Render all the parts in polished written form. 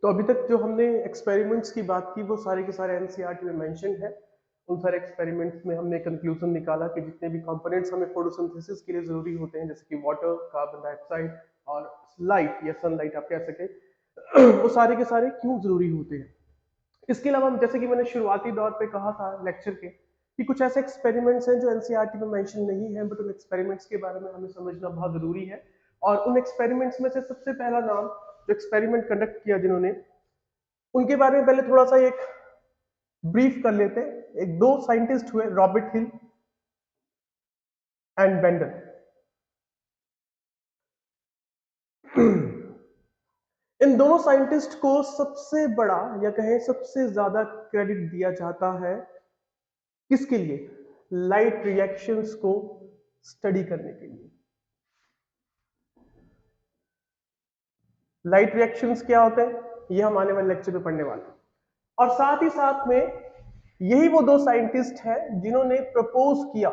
तो अभी तक जो हमने एक्सपेरिमेंट्स की बात की वो सारे के सारे एनसीईआरटी में मेंशन है। उन सारे एक्सपेरिमेंट्स में हमने कंक्लूजन निकाला कि जितने भी कंपोनेंट्स हमें फोटोसिंथेसिस के लिए जरूरी होते हैं, जैसे कि वाटर, कार्बन डाइऑक्साइड और लाइट या सनलाइट आप कह सके, वो सारे के सारे क्यों जरूरी होते हैं। इसके अलावा जैसे कि मैंने शुरुआती दौर पे कहा था लेक्चर के कि कुछ ऐसे एक्सपेरिमेंट्स हैं जो एनसीईआरटी में मेंशन नहीं है, बट उन एक्सपेरिमेंट्स के बारे में हमें समझना बहुत जरूरी है। और उन एक्सपेरिमेंट्स में से सबसे पहला नाम जो एक्सपेरिमेंट कंडक्ट किया जिन्होंने, उनके बारे में पहले थोड़ा सा एक ब्रीफ कर लेते हैं। एक दो साइंटिस्ट हुए, रॉबर्ट हिल एंड बेंडल। इन दोनों साइंटिस्ट को सबसे बड़ा या कहें सबसे ज्यादा क्रेडिट दिया जाता है किसके लिए? लाइट रिएक्शंस को स्टडी करने के लिए। लाइट रिएक्शंस क्या होते हैं ये हम आने वाले लेक्चर में पढ़ने वाले हैं। और साथ ही साथ में यही वो दो साइंटिस्ट हैं जिन्होंने प्रपोज किया,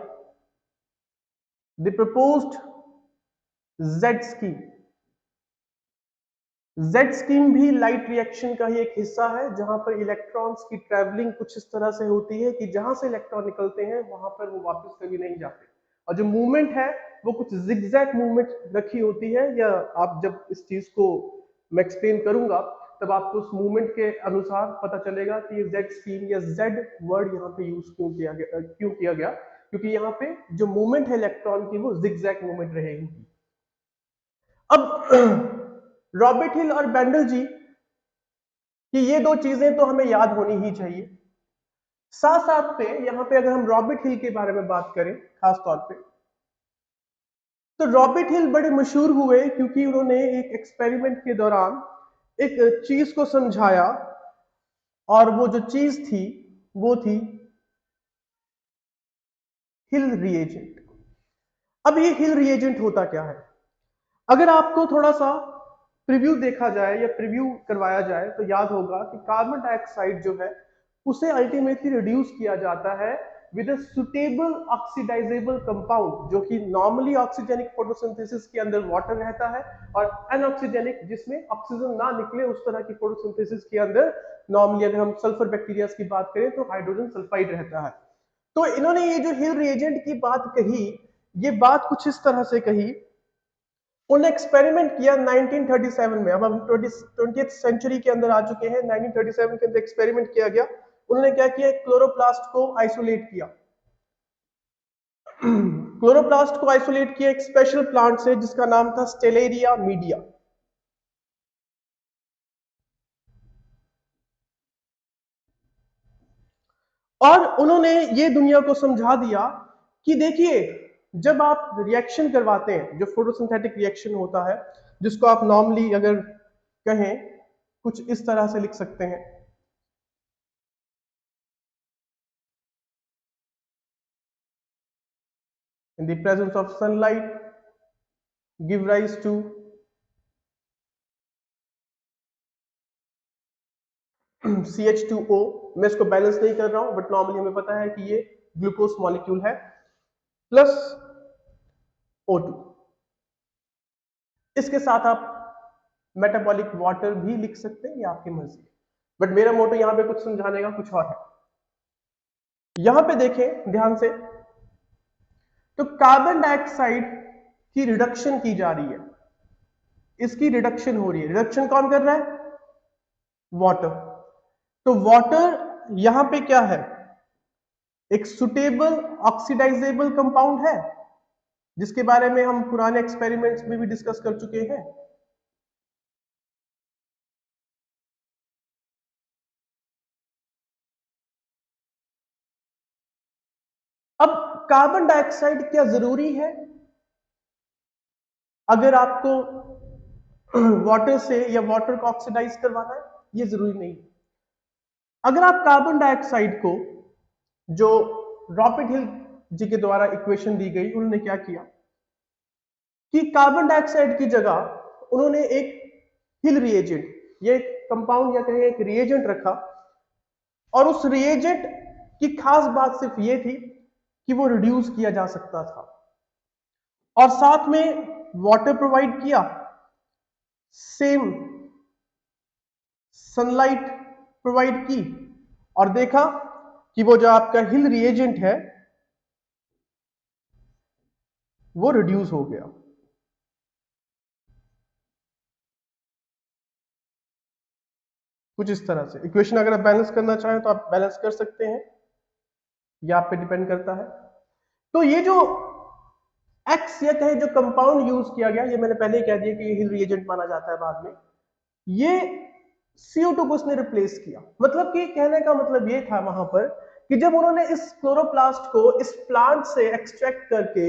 they proposed Z scheme. Z scheme भी लाइट रिएक्शन का ही एक हिस्सा है, जहां पर इलेक्ट्रॉन्स की ट्रैवलिंग कुछ इस तरह से होती है कि जहां से इलेक्ट्रॉन निकलते हैं वहां पर वो वापस कभी नहीं जाते, और जो मूवमेंट है वो कुछ जिगजैग मूवमेंट रखी होती है। या आप जब इस चीज को मैं एक्सप्लेन करूंगा तब आपको उस मूवमेंट के अनुसार पता चलेगा कि ये जेड स्कीम या जेड वर्ड यहाँ पे यूज क्यों किया गया, क्योंकि यहाँ पे जो मूवमेंट है इलेक्ट्रॉन की वो जिगजैग मूवमेंट रहेगी। अब रॉबर्ट हिल और बेंडल जी कि ये दो चीजें तो हमें याद होनी ही चाहिए। साथ साथ में यहां पे अगर हम रॉबर्ट हिल के बारे में बात करें खास तौर पे, तो रॉबर्ट हिल बड़े मशहूर हुए क्योंकि उन्होंने एक एक्सपेरिमेंट के दौरान एक चीज को समझाया, और वो जो चीज थी वो थी हिल रिएजेंट। अब ये हिल रिएजेंट होता क्या है? अगर आपको थोड़ा सा प्रीव्यू देखा जाए या प्रीव्यू करवाया जाए तो याद होगा कि कार्बन डाइऑक्साइड जो है उसे अल्टीमेटली रिड्यूस किया जाता है with a suitable oxidisable compound, जो कि नॉर्मली ऑक्सीजेनिक फोटोसिंथेसिस के अंदर वाटर रहता है, और अनऑक्सीजेनिक जिसमें ऑक्सीजन ना निकले उस तरह की फोटोसिंथेसिस के अंदर नॉर्मली अगर हम सल्फर बैक्टीरिया की बात करें तो हाइड्रोजन सल्फाइड रहता है। तो इन्होंने ये जो हिल रिएजेंट की बात कही, ये बात कुछ इस तरह से कही। उन्होंने एक्सपेरिमेंट किया 1937 में। अब हम 20th सेंचुरी के अंदर आ चुके हैं। 1937 के अंदर एक्सपेरिमेंट किया गया। उन्होंने क्या किया, क्लोरोप्लास्ट को आइसोलेट किया। क्लोरोप्लास्ट को आइसोलेट किया एक स्पेशल प्लांट से जिसका नाम था स्टेलेरिया मीडिया। और उन्होंने ये दुनिया को समझा दिया कि देखिए, जब आप रिएक्शन करवाते हैं, जो फोटोसिंथेटिक रिएक्शन होता है, जिसको आप नॉर्मली अगर कहें कुछ इस तरह से लिख सकते हैं, in the presence of sunlight give rise to CH2O। मैं इसको बैलेंस नहीं कर रहा हूं, बट नॉर्मली हमें पता है कि ये ग्लूकोज मॉलिक्यूल है, प्लस O2। इसके साथ आप मेटाबॉलिक वाटर भी लिख सकते हैं, ये आपकी मर्जी, बट मेरा मोटो यहां पे कुछ समझाने का कुछ और है। यहां पे देखें ध्यान से, तो कार्बन डाइऑक्साइड की रिडक्शन की जा रही है, इसकी रिडक्शन हो रही है। रिडक्शन कौन कर रहा है? वाटर। तो वाटर यहां पे क्या है? एक सुटेबल ऑक्सीडाइजेबल कंपाउंड है, जिसके बारे में हम पुराने एक्सपेरिमेंट्स में भी डिस्कस कर चुके हैं। अब कार्बन डाइऑक्साइड क्या जरूरी है अगर आपको वाटर से या वाटर को ऑक्सीडाइज करवाना है? ये जरूरी नहीं। अगर आप कार्बन डाइऑक्साइड को, जो रॉबर्ट हिल जी के द्वारा इक्वेशन दी गई, उन्होंने क्या किया कि कार्बन डाइऑक्साइड की जगह उन्होंने एक हिल रिएजेंट, ये कंपाउंड या कहें एक रिएजेंट रखा, और उस रिएजेंट की खास बात सिर्फ ये थी कि वो रिड्यूस किया जा सकता था, और साथ में वाटर प्रोवाइड किया, सेम सनलाइट प्रोवाइड की और देखा कि वो जो आपका हिल रिएजेंट है वो रिड्यूस हो गया। कुछ इस तरह से इक्वेशन अगर आप बैलेंस करना चाहें तो आप बैलेंस कर सकते हैं, या आप पे डिपेंड करता है। तो ये जो एक्स या कहे जो कंपाउंड यूज किया गया, ये मैंने पहले ही कह दिया कि ये हिल रिएजेंट माना जाता है बाद में, ये CO2 को उसने रिप्लेस किया। मतलब कि कहने का मतलब ये था वहां पर कि जब उन्होंने इस क्लोरोप्लास्ट को इस प्लांट से एक्सट्रैक्ट करके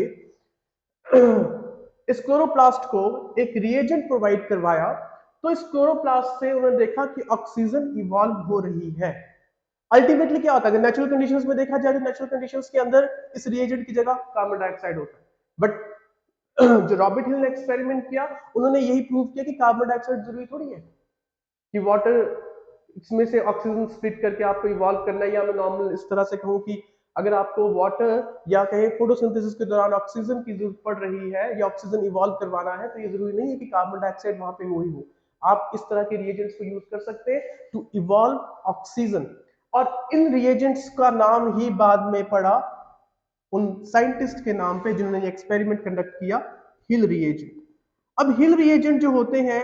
इस क्लोरोप्लास्ट को एक रिएजेंट प्रोवाइड करवाया, तो इस क्लोरोप्लास्ट से उन्होंने देखा कि ऑक्सीजन इवॉल्व हो रही है। अल्टीमेटली क्या होता है, नेचुरल कंडीशंस में देखा जाए तो नेचुरल कंडीशंस के अंदर इस रिएजेंट की जगह कार्बन डाइऑक्साइड होता है, बट जो रॉबर्ट हिल ने एक्सपेरिमेंट किया उन्होंने यही प्रूव किया कि कार्बन डाइऑक्साइड जरूरी थोड़ी है कि वाटर इसमें से ऑक्सीजन स्प्लिट करके आपको इवॉल्व करना है। या मैं नॉर्मल इस तरह से कहूँ कि अगर आपको वाटर या कहीं फोटोसिंथेसिस के दौरान ऑक्सीजन की जरूरत पड़ रही है या ऑक्सीजन इवॉल्व करवाना है, तो ये जरूरी नहीं है कि कार्बन डाइऑक्साइड वहां पे वही हो। आप इस तरह के रिएजेंट्स को यूज कर सकते हैं टू इवॉल्व ऑक्सीजन, और इन रिएजेंट्स का नाम ही बाद में पड़ा उन साइंटिस्ट के नाम पे जिन्होंने एक्सपेरिमेंट कंडक्ट किया, हिल रिएजेंट। अब हिल रिएजेंट जो होते हैं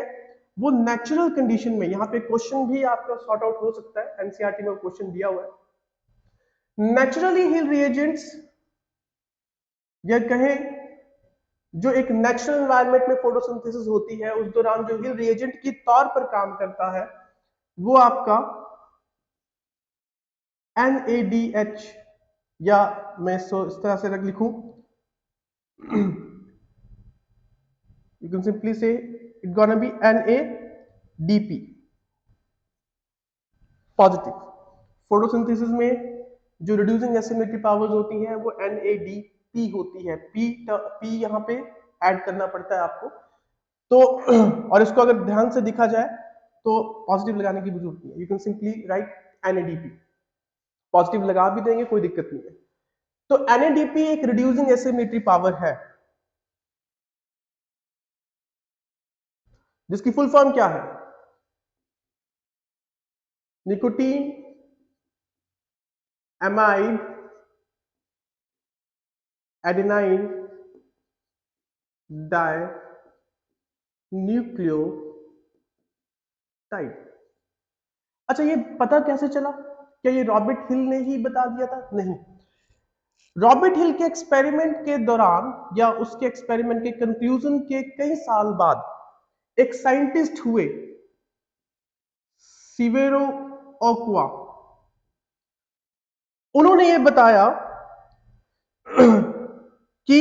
वो नेचुरल कंडीशन में, यहां पे क्वेश्चन भी आपका सॉर्ट आउट हो सकता है, एनसीईआरटी में क्वेश्चन दिया हुआ है। नेचुरली हिल रिएजेंट्स या कहें जो एक नेचुरल एनवायरनमेंट में फोटोसिंथेसिस होती है उस दौरान जो हिल रिएजेंट के तौर पर काम करता है वो आपका NADH, या मैं इसको इस तरह से रख लिखूं, you can simply say it's gonna be NADP positive. Photosynthesis में जो रिड्यूसिंग एसिमेट्री पावर्स होती हैं वो NADP होती है। P यहाँ पे ऐड करना पड़ता है आपको, तो और इसको अगर ध्यान से दिखा जाए तो पॉजिटिव लगाने की जरूरत नहीं है, you can simply write NADP। Positive लगा भी देंगे कोई दिक्कत नहीं है। तो NADP एक रिड्यूसिंग एसिमेट्री पावर है जिसकी फुल फॉर्म क्या है, निकोटीन एमाइड एडेनाइन डाई न्यूक्लियोटाइड। अच्छा, ये पता कैसे चला? क्या ये रॉबर्ट हिल ने ही बता दिया था? नहीं, रॉबर्ट हिल के एक्सपेरिमेंट के दौरान या उसके एक्सपेरिमेंट के कंक्लूजन के कई साल बाद एक साइंटिस्ट हुए सिवेरो ओक्वा, उन्होंने ये बताया कि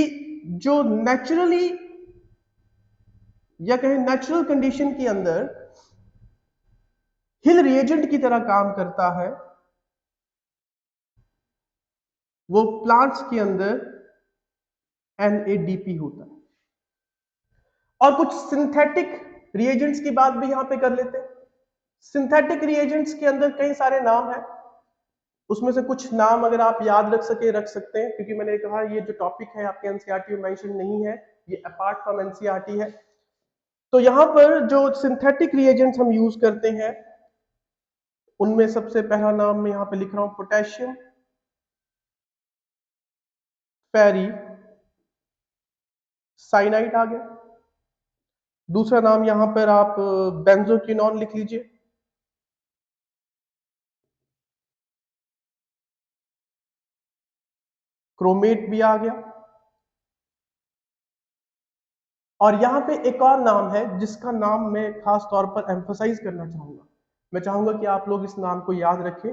जो नेचुरली या कहें नेचुरल कंडीशन के अंदर हिल रिएजेंट की तरह काम करता है वो प्लांट्स के अंदर NADP होता है। और कुछ सिंथेटिक रिएजेंट्स की बात भी यहां पे कर लेते हैं। सिंथेटिक रिएजेंट्स के अंदर कई सारे नाम हैं, उसमें से कुछ नाम अगर आप याद रख सके रख सकते हैं, क्योंकि मैंने कहा ये जो टॉपिक है आपके एनसीईआरटी में मेंशन नहीं है, ये अपार्ट फ्रॉम एनसीईआरटी है। तो यहां पर जो सिंथेटिक रिएजेंट्स हम यूज करते हैं उनमें सबसे पहला नाम मैं यहां पे लिख रहा हूं पोटेशियम फेरी साइनाइड आ गया। दूसरा नाम यहां पर आप बेंजोक्विनोन लिख लीजिए। क्रोमेट भी आ गया। और यहां पे एक और नाम है जिसका नाम मैं खास तौर पर एम्फसाइज करना चाहूंगा, मैं चाहूंगा कि आप लोग इस नाम को याद रखें।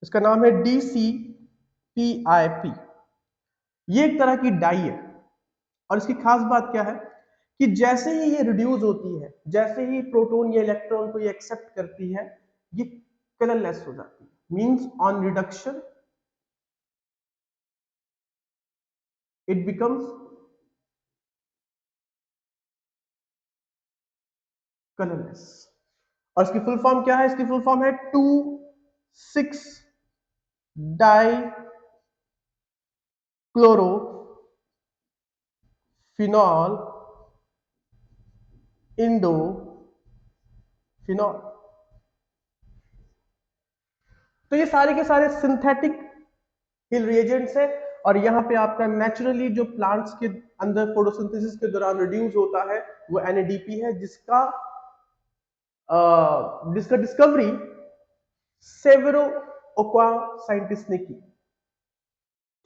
इसका नाम है DCPIP। ये एक तरह की डाई है और इसकी खास बात क्या है कि जैसे ही ये रिड्यूस होती है, जैसे ही प्रोटॉन या इलेक्ट्रॉन को ये एक्सेप्ट करती है, ये कलरलेस हो जाती है। Means on reduction it becomes colourless. और इसकी फुल फॉर्म क्या है? इसकी फुल फॉर्म है 2,6 die chloro phenol Indo phenol. तो ये सारे के सारे सिंथेटिक हिल रिएजेंट्स है, और यहाँ पे आपका नेचुरली जो प्लांट्स के अंदर फोटोसिंथेसिस के दौरान रिड्यूस होता है वो NADP है, जिसका डिस्कवरी सेवेरो ओक्वा साइंटिस्ट ने की।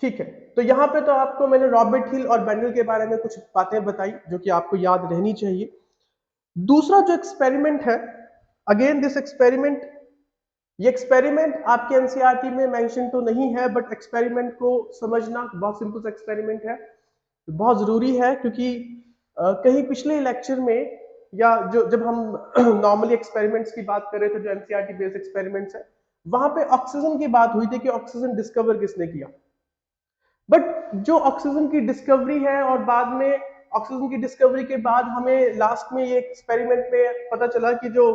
ठीक है, तो यहाँ पे तो आपको मैंने रॉबर्ट हिल और बेंडल के बारे में कुछ बातें बताई जो कि आपको याद रहनी चाहिए। दूसरा जो एक्सपेरिमेंट है, अगेन दिस एक्सपेरिमेंट, ये एक्सपेरिमेंट आपके एनसीईआरटी में मेंशन तो नहीं है, बट एक्सपेरिमेंट को समझना बहुत सिंपल सा एक्सपेरिमेंट है, बहुत जरूरी है, क्योंकि कहीं पिछले लेक्चर में या जो जब हम नॉर्मली एक्सपेरिमेंट्स की बात कर रहे थे, जो एनसीईआरटी बेस्ड एक्सपेरिमेंट्स है, वहां पे ऑक्सीजन की बात हुई थी कि ऑक्सीजन डिस्कवर किसने किया। बट जो ऑक्सीजन की डिस्कवरी है, और बाद में ऑक्सीजन की डिस्कवरी के बाद हमें लास्ट में ये एक्सपेरिमेंट में पता चला कि जो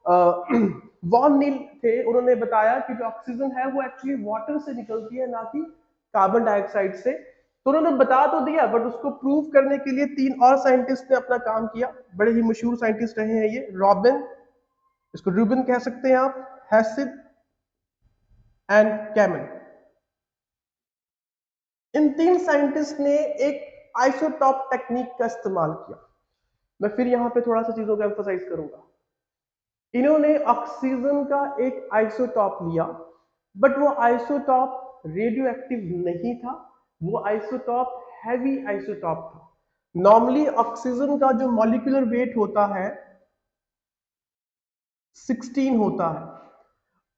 वॉन नील थे, उन्होंने बताया कि जो ऑक्सीजन है वो एक्चुअली वाटर से निकलती है, ना कि कार्बन डाइऑक्साइड से। तो उन्होंने बता तो दिया, बट उसको प्रूव करने के लिए 3 और साइंटिस्ट ने अपना काम किया, बड़े ही मशहूर साइंटिस्ट रहे हैं ये, रॉबिन, इसको रूबिन कह सकते हैं आप, हैसिड एंड कैमन। इन 3 साइंटिस्ट ने एक आइसोटॉप टेक्निक का इस्तेमाल किया। मैं फिर यहां पे थोड़ा सा चीजों को एम्फसाइज करूंगा। इन्होंने ऑक्सीजन का एक आइसोटॉप लिया, बट वो आइसोटॉप रेडियो एक्टिव नहीं था, वो आइसोटॉप हैवी आइसोटॉप था। नॉर्मली ऑक्सीजन का जो मॉलिक्यूलर वेट होता है 16 होता है,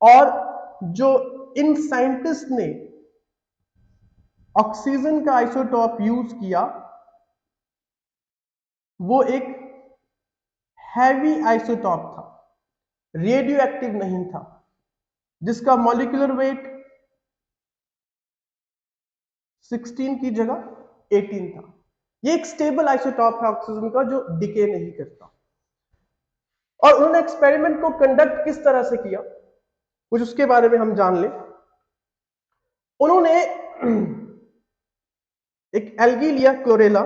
और जो इन साइंटिस्ट ने ऑक्सीजन का आइसोटॉप यूज किया वो एक हैवी आइसोटॉप था, रेडियो एक्टिव नहीं था, जिसका मॉलिक्यूलर वेट 16 की जगह 18 था। ये एक स्टेबल आइसोटॉप है ऑक्सीजन का, जो डिके नहीं करता। और उन्होंने एक्सपेरिमेंट को कंडक्ट किस तरह से किया, कुछ उसके बारे में हम जान लें। उन्होंने एक एल्गी लिया, क्लोरेला,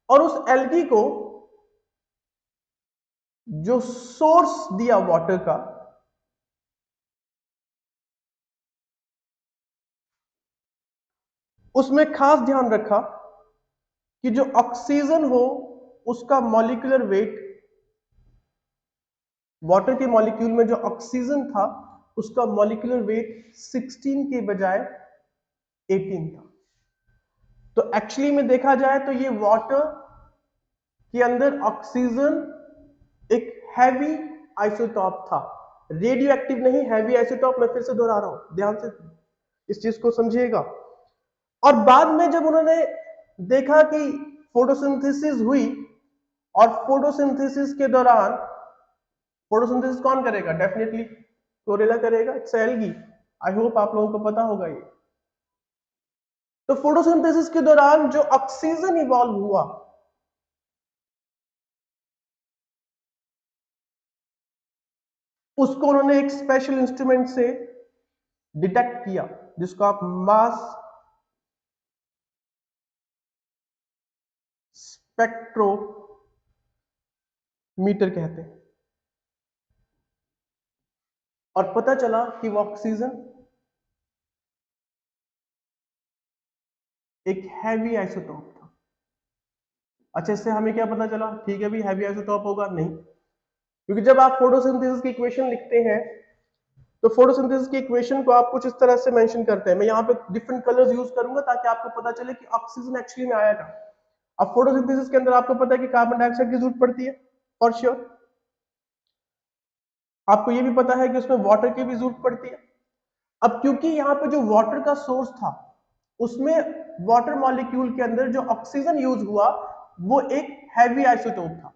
और उस एल्गी को जो सोर्स दिया वाटर का, उसमें खास ध्यान रखा कि जो ऑक्सीजन हो उसका मॉलिक्यूलर वेट, वाटर के मॉलिक्यूल में जो ऑक्सीजन था उसका मॉलिक्यूलर वेट 16 के बजाय 18 था। तो एक्चुअली में देखा जाए तो ये वाटर के अंदर ऑक्सीजन एक हैवी आइसोटॉप था, रेडियो एक्टिव नहीं, हैवी आइसोटॉप। मैं फिर से दोहरा रहा हूं, ध्यान से इस चीज को समझिएगा। और बाद में जब उन्होंने देखा कि फोटोसिंथेसिस हुई, और फोटोसिंथेसिस के दौरान, फोटोसिंथेसिस कौन करेगा? डेफिनेटली क्लोरेला करेगा, इट्स एल्गी। आई होप आप लोगों को पता होगा ये। तो फोटोसिंथेसिस के दौरान जो ऑक्सीजन इवॉल्व हुआ, उसको उन्होंने एक स्पेशल इंस्ट्रूमेंट से डिटेक्ट किया, जिसको आप मास स्पेक्ट्रोमीटर कहते हैं। और पता चला कि वो ऑक्सीजन एक हैवी आइसोटॉप था। अच्छा, इससे हमें क्या पता चला? ठीक है भी, हैवी आइसोटॉप होगा? नहीं, क्योंकि जब आप फोटोसिंथेसिस की इक्वेशन लिखते हैं तो फोटोसिंथेसिस की इक्वेशन को आप कुछ इस तरह से मेंशन करते हैं। मैं यहाँ पे डिफरेंट कलर्स यूज करूंगा ताकि आपको पता चले कि ऑक्सीजन एक्चुअली में आया था। अब फोटोसिंथेसिस के अंदर आपको पता है कि कार्बन डाइऑक्साइड की जरूरत पड़ती है, फॉर श्योर। आपको ये भी पता है कि उसमें वाटर की भी जरूरत पड़ती है। अब क्योंकि यहाँ पे जो वाटर का सोर्स था, उसमें वाटर मॉलिक्यूल के अंदर जो ऑक्सीजन यूज हुआ वो एक हैवी आइसोटोप था,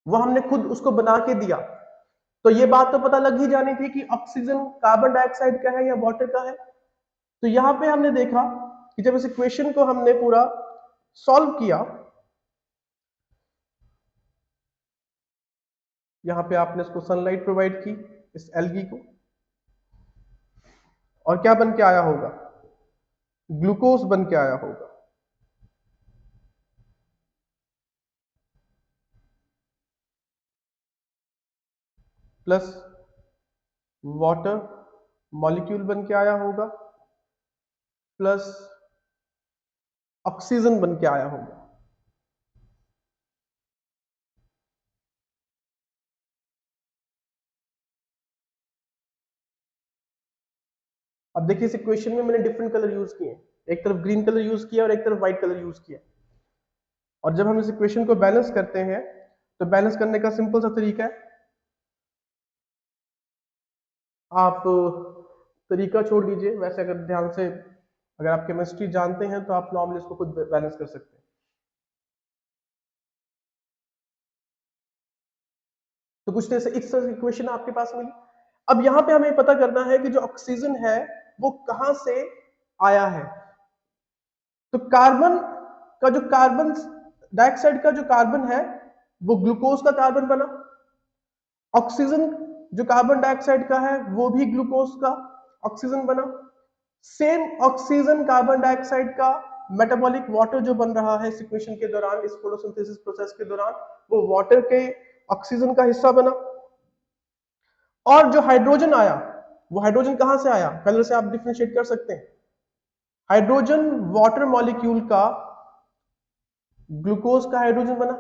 वो हमने खुद उसको बना के दिया। तो ये बात तो पता लग ही जानी थी कि ऑक्सीजन कार्बन डाइऑक्साइड का है या वाटर का है। तो यहां पे हमने देखा कि जब इस इक्वेशन को हमने पूरा सॉल्व किया, यहाँ पे आपने इसको सनलाइट प्रोवाइड की इस एल्गी को, और क्या बन के आया होगा, ग्लूकोज बन के आया होगा। प्लस वाटर मॉलिक्यूल बन के आया होगा, प्लस ऑक्सीजन बन के आया होगा। अब देखिए इस इक्वेशन में मैंने डिफरेंट कलर यूज किए, एक तरफ ग्रीन कलर यूज किया और एक तरफ व्हाइट कलर यूज किया। और जब हम इस इक्वेशन को बैलेंस करते हैं तो बैलेंस करने का सिंपल सा तरीका है, आप तरीका छोड़ दीजिए, वैसे अगर ध्यान से अगर आप केमिस्ट्री जानते हैं तो आप नॉर्मली इसको खुद बैलेंस कर सकते हैं। तो कुछ जैसे इस तरह की इक्वेशन आपके पास मिली। अब यहां पे हमें पता करना है कि जो ऑक्सीजन है वो कहां से आया है। तो कार्बन का जो कार्बन डाइऑक्साइड का जो कार्बन है वो ग्लूकोज का कार्बन बना, ऑक्सीजन जो कार्बन डाइऑक्साइड का है वो भी ग्लूकोज का ऑक्सीजन बना। सेम ऑक्सीजन कार्बन डाइऑक्साइड का मेटाबॉलिक वाटर जो बन रहा है इस इक्वेशन के दौरान, इस फोटोसिंथेसिस प्रोसेस के दौरान, वो वाटर के ऑक्सीजन का हिस्सा बना। और जो हाइड्रोजन आया वो हाइड्रोजन कहां से आया, कलर से आप डिफरेंशिएट कर सकते हैं। हाइड्रोजन वाटर मॉलिक्यूल का ग्लूकोज का हाइड्रोजन बना,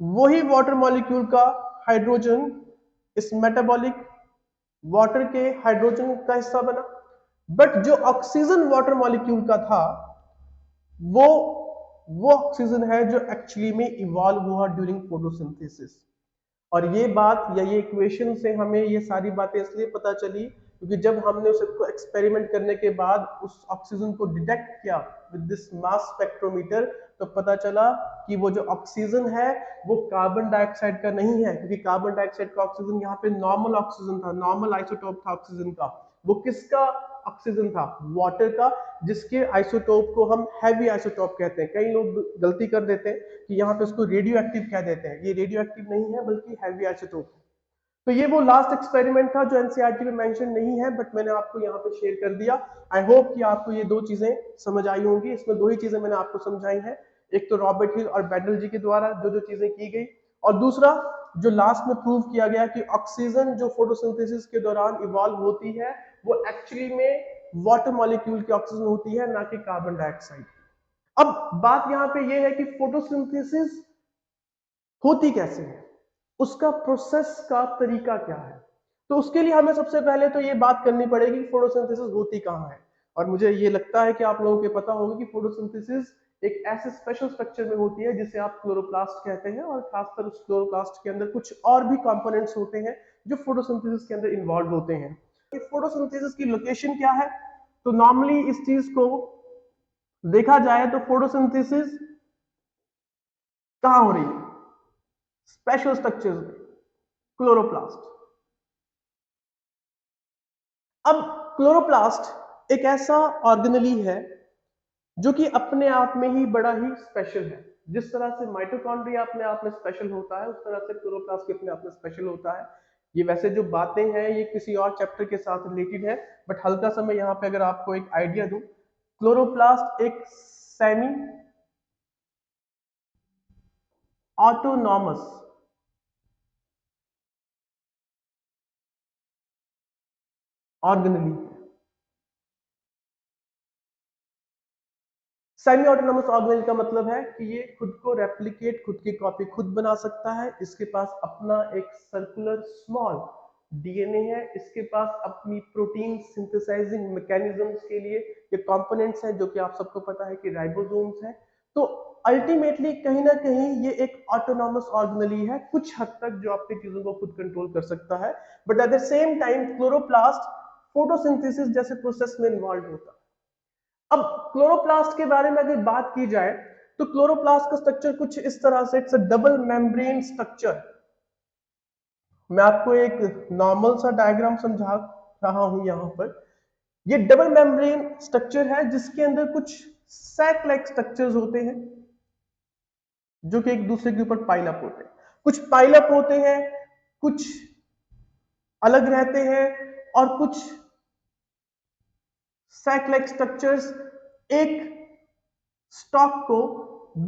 वही वाटर मॉलिक्यूल का हाइड्रोजन इस मेटाबॉलिक वाटर के हाइड्रोजन का हिस्सा बना। बट जो ऑक्सीजन वाटर मॉलिक्यूल का था वो ऑक्सीजन है जो एक्चुअली में इवॉल्व हुआ ड्यूरिंग फोटोसिंथेसिस। और ये बात या ये इक्वेशन से हमें ये सारी बातें इसलिए पता चली क्योंकि जब हमने उसको एक्सपेरिमेंट करने के बाद उस ऑक्सीजन को डिटेक्ट किया विद दिस मास स्पेक्ट्रोमीटर, तो पता चला कि वो जो ऑक्सीजन है वो कार्बन डाइऑक्साइड का नहीं है, क्योंकि कार्बन डाइऑक्साइड का ऑक्सीजन यहाँ पे नॉर्मल ऑक्सीजन था, नॉर्मल आइसोटोप था ऑक्सीजन का। वो किसका ऑक्सीजन था, वाटर का, जिसके आइसोटोप को हम हैवी आइसोटोप कहते हैं। कई लोग गलती कर देते हैं कि यहाँ पे उसको रेडियो एक्टिव कह देते हैं, ये रेडियो एक्टिव नहीं है बल्कि हैवी आइसोटोप है। तो ये वो लास्ट एक्सपेरिमेंट था जो एनसीईआरटी में मेंशन नहीं है, बट मैंने आपको यहाँ पे शेयर कर दिया। आई होप कि आपको ये दो चीजें समझ आई होंगी। इसमें दो ही चीजें मैंने आपको समझाई हैं, एक तो रॉबर्ट हिल और बैडल जी के द्वारा जो जो चीजें की गई, और दूसरा जो लास्ट में प्रूव किया गया कि ऑक्सीजन जो फोटोसिंथेसिस के दौरान इवॉल्व होती है वो एक्चुअली में वाटर मॉलिक्यूल की ऑक्सीजन होती है, ना कि कार्बन डाइऑक्साइड। अब बात यहाँ पे ये है कि फोटोसिंथेसिस होती कैसे है, उसका प्रोसेस का तरीका क्या है। तो उसके लिए हमें सबसे पहले तो ये बात करनी पड़ेगी फोटोसिंथेसिस होती कहाँ है। और मुझे ये लगता है कि आप लोगों को पता होगा कि फोटोसिंथेसिस एक ऐसे स्पेशल स्ट्रक्चर में होती है जिसे आप क्लोरोप्लास्ट कहते हैं, और खासकर उस क्लोरोप्लास्ट के अंदर कुछ और भी कंपोनेंट्स होते हैं जो फोटोसिंथेसिस के अंदर इन्वॉल्व होते हैं। फोटोसिंथेसिस की लोकेशन क्या है, तो नॉर्मली इस चीज को देखा जाए तो फोटोसिंथेसिस कहां हो रही है, स्पेशल स्ट्रक्चर्स में, क्लोरोप्लास्ट। अब क्लोरोप्लास्ट एक ऐसा ऑर्गेनेली है जो कि अपने आप में ही बड़ा ही स्पेशल है। जिस तरह से माइटोकॉन्ड्रिया अपने आप में स्पेशल होता है उस तरह से क्लोरोप्लास्ट भी अपने आप में स्पेशल होता है। ये वैसे जो बातें हैं ये किसी और चैप्टर के साथ रिलेटेड है, बट हल्का सा मैं यहाँ पे अगर आपको एक आइडिया दूं, क्लोरोप्लास्ट एक सेमी ऑटोनॉमस ऑर्गेनेली है। सेमी ऑटोनॉमस ऑर्गेनेल का मतलब है कि ये खुद को रेप्लिकेट, खुद की कॉपी खुद बना सकता है। इसके पास अपना एक सर्कुलर स्मॉल डीएनए है, इसके पास अपनी प्रोटीन सिंथेसाइजिंग मैकेनिज्म्स के लिए ये कंपोनेंट्स हैं जो कि आप सबको पता है कि राइबोसोम्स हैं। तो अल्टीमेटली कहीं ना कहीं ये एक ऑटोनॉमस ऑर्गेनेली है, कुछ हद तक जो अपनी चीजों को खुद कंट्रोल कर सकता है। But at the same time chloroplast photosynthesis जैसे प्रोसेस में इन्वॉल्व होता है। अब क्लोरोप्लास्ट के बारे में अगर बात की जाए तो क्लोरोप्लास्ट का स्ट्रक्चर कुछ इस तरह से, it's a double membrane structure. मैं आपको एक नॉर्मल सा डायग्राम समझा रहा हूं यहां पर। ये डबल मेम्ब्रेन स्ट्रक्चर है जिसके अंदर कुछ सैक लाइक स्ट्रक्चर्स होते हैं जो कि एक दूसरे के ऊपर पाइल अप होते हैं। कुछ पाइल अप होते हैं कुछ अलग रहते हैं और कुछ सैक लाइक स्ट्रक्चर्स एक स्टॉक को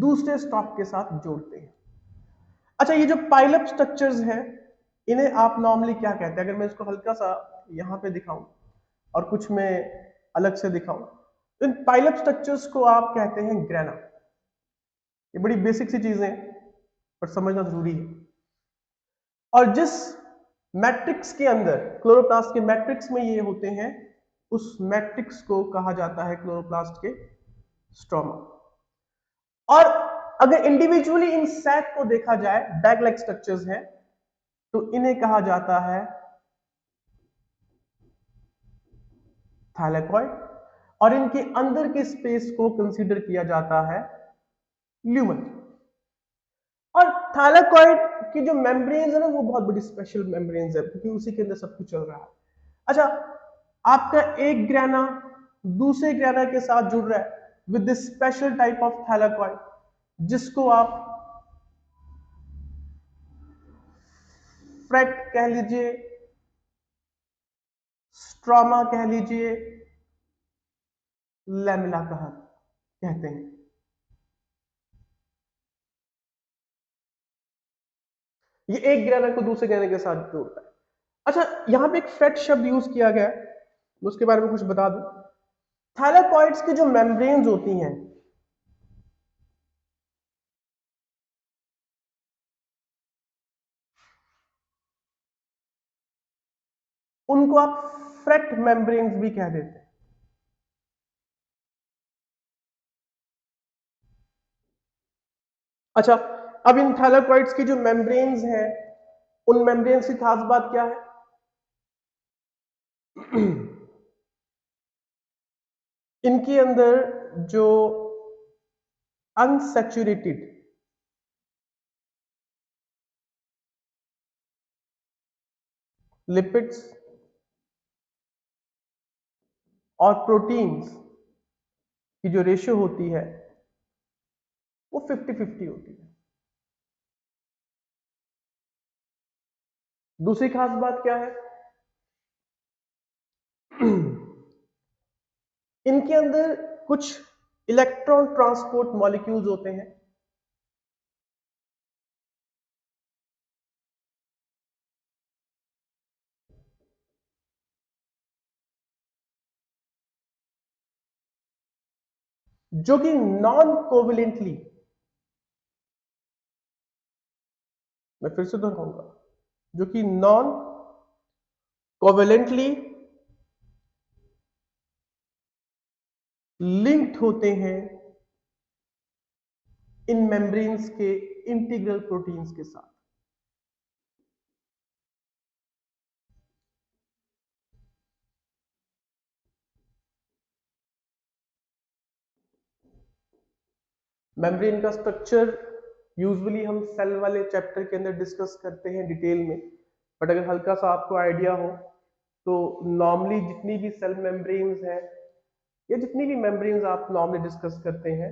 दूसरे स्टॉक के साथ जोड़ते हैं। अच्छा, ये जो पाइलअप स्ट्रक्चर्स हैं इन्हें आप नॉर्मली क्या कहते हैं? अगर मैं इसको हल्का सा यहां पे दिखाऊं और कुछ में अलग से दिखाऊं तो इन पाइलअप स्ट्रक्चर्स को आप कहते हैं ग्रेना। ये बड़ी बेसिक सी चीजें हैं पर समझना जरूरी है। और जिस मैट्रिक्स के अंदर, क्लोरोप्लास्ट के मैट्रिक्स में ये होते हैं, उस मैट्रिक्स को कहा जाता है क्लोरोप्लास्ट के स्ट्रोमा। और अगर इंडिविजुअली इन सैक को देखा जाए, बैग लाइक स्ट्रक्चर्स हैं, तो इन्हें कहा जाता है थैलेकॉइड, और इनके अंदर के स्पेस को कंसीडर किया जाता है ल्यूमन। और थैलेकॉइड की जो मेम्ब्रेन्स है ना, वो बहुत बड़ी स्पेशल मेम्ब्रेन्स है क्योंकि उसी के अंदर सब कुछ चल रहा है। अच्छा, आपका एक ग्रेना दूसरे ग्रेना के साथ जुड़ रहा है with this special type of thylakoid, जिसको आप फ्रेट कह लीजिए, स्ट्रोमा कह लीजिए, लैमेला कहते हैं। ये एक ग्रेना को दूसरे ग्रेना के साथ जोड़ता है। अच्छा, यहां पे एक फ्रेट शब्द यूज किया गया है, मैं उसके बारे में कुछ बता दूं। थैलेकॉइड्स की जो मेम्ब्रेन्स होती हैं, उनको आप फ्रेट मेम्ब्रेन्स भी कह देते हैं। अच्छा, अब इन थैलेकॉइड्स की जो मेम्ब्रेन्स हैं, उन मेम्ब्रेन्स की खास बात क्या है? इनके अंदर जो अनसैचुरेटेड लिपिड्स और प्रोटीन्स की जो रेशियो होती है वो 50-50 होती है। दूसरी खास बात क्या है? इनके अंदर कुछ इलेक्ट्रॉन ट्रांसपोर्ट मॉलिक्यूल्स होते हैं जो कि नॉन कोवेलेंटली, मैं फिर से दोहराऊंगा, जो कि नॉन कोवेलेंटली लिंक्ड होते हैं इन मेम्ब्रेन्स के इंटीग्रल प्रोटीन्स के साथ। मेम्ब्रेन का स्ट्रक्चर यूजुअली हम सेल वाले चैप्टर के अंदर डिस्कस करते हैं डिटेल में, बट अगर हल्का सा आपको आइडिया हो तो नॉर्मली जितनी भी सेल मेम्ब्रेन्स हैं या जितनी भी मेम्ब्रेन्स आप नॉर्मली डिस्कस करते हैं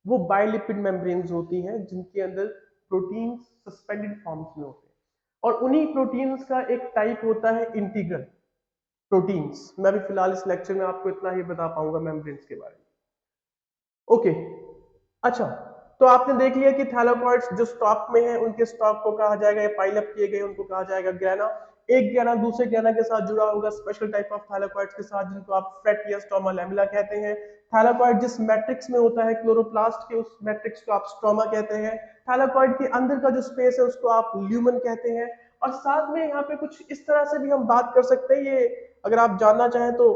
वो बाइलिपिड मेम्ब्रेन्स होती हैं जिनके अंदर प्रोटीन्स सस्पेंडेड फॉर्म्स में होते हैं। और उन्हीं प्रोटीन्स का एक टाइप होता है इंटीग्रल प्रोटीन्स। मैं भी फिलहाल इस लेक्चर में आपको इतना ही बता पाऊंगा मेम्ब्रेन्स के बारे में। ओके, अच्छा, तो आपने देख लिया कि थैलेकॉइड्स जो स्टॉक में है उनके स्टॉक को कहा जाएगा, या पाइलअप किए गए उनको कहा जाएगा ग्रेना। एक ग्रेना दूसरे ग्रेना के साथ जुड़ा होगा स्पेशल टाइप ऑफ थैलेकॉइड्स के साथ, जिनको आप फ्रेट या स्ट्रोमा लैमेला कहते हैं। थैलेकॉइड जिस मैट्रिक्स में होता है क्लोरोप्लास्ट के, उस मैट्रिक्स को आप स्ट्रोमा कहते हैं। थैलेकॉइड के अंदर का जो स्पेस है उसको आप ल्यूमन कहते हैं। और साथ में यहाँ पे कुछ इस तरह से भी हम बात कर सकते हैं, ये अगर आप जानना चाहें तो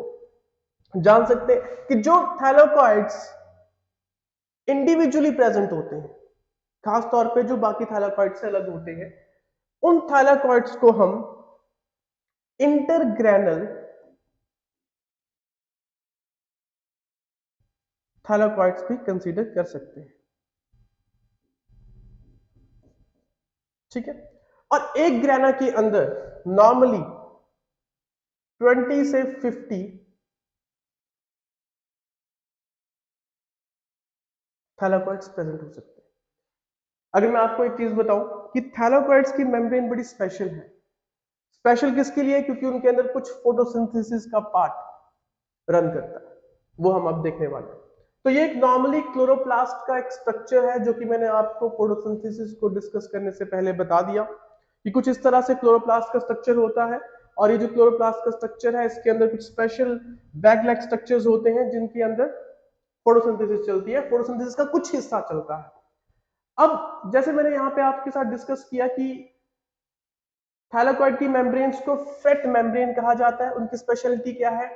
जान सकते हैं कि जो थैलेकॉइड्स इंडिविजुअली प्रेजेंट होते हैं, खास तौर पे जो बाकी थैलेकॉइड से अलग होते हैं, उन थैलेकॉइड्स को हम इंटरग्रेनल थैलेकॉइड्स भी कंसीडर कर सकते हैं। ठीक है, और एक ग्रेना के अंदर नॉर्मली 20 से 50 थैलेकॉइड्स प्रेजेंट हो सकते हैं। अगर मैं आपको एक चीज बताऊं कि थैलेकॉइड्स की मेम्ब्रेन बड़ी स्पेशल है, स्पेशल किसके लिए? क्योंकि उनके अंदर कुछ फोटोसिंथेसिस का पार्ट रन करता है, वो हम अब देखने वाले हैं। तो ये एक नॉर्मली क्लोरोप्लास्ट का एक स्ट्रक्चर है, जो कि मैंने आपको फोटोसिंथेसिस को डिस्कस करने से पहले बता दिया कि कुछ इस तरह से क्लोरोप्लास्ट का स्ट्रक्चर होता है। और ये जो क्लोरोप्लास्ट का स्ट्रक्चर है, इसके अंदर कुछ स्पेशल बैग लाइक स्ट्रक्चर्स होते हैं जिनके अंदर फोटोसिंथेसिस चलती है, फोटोसिंथेसिस का कुछ हिस्सा चलता है। अब जैसे मैंने यहाँ पे आपके साथ डिस्कस किया कि थैलेकॉइड की मेम्ब्रेन्स को फेट मेम्ब्रेन कहा जाता है। उनकी स्पेशलिटी क्या है?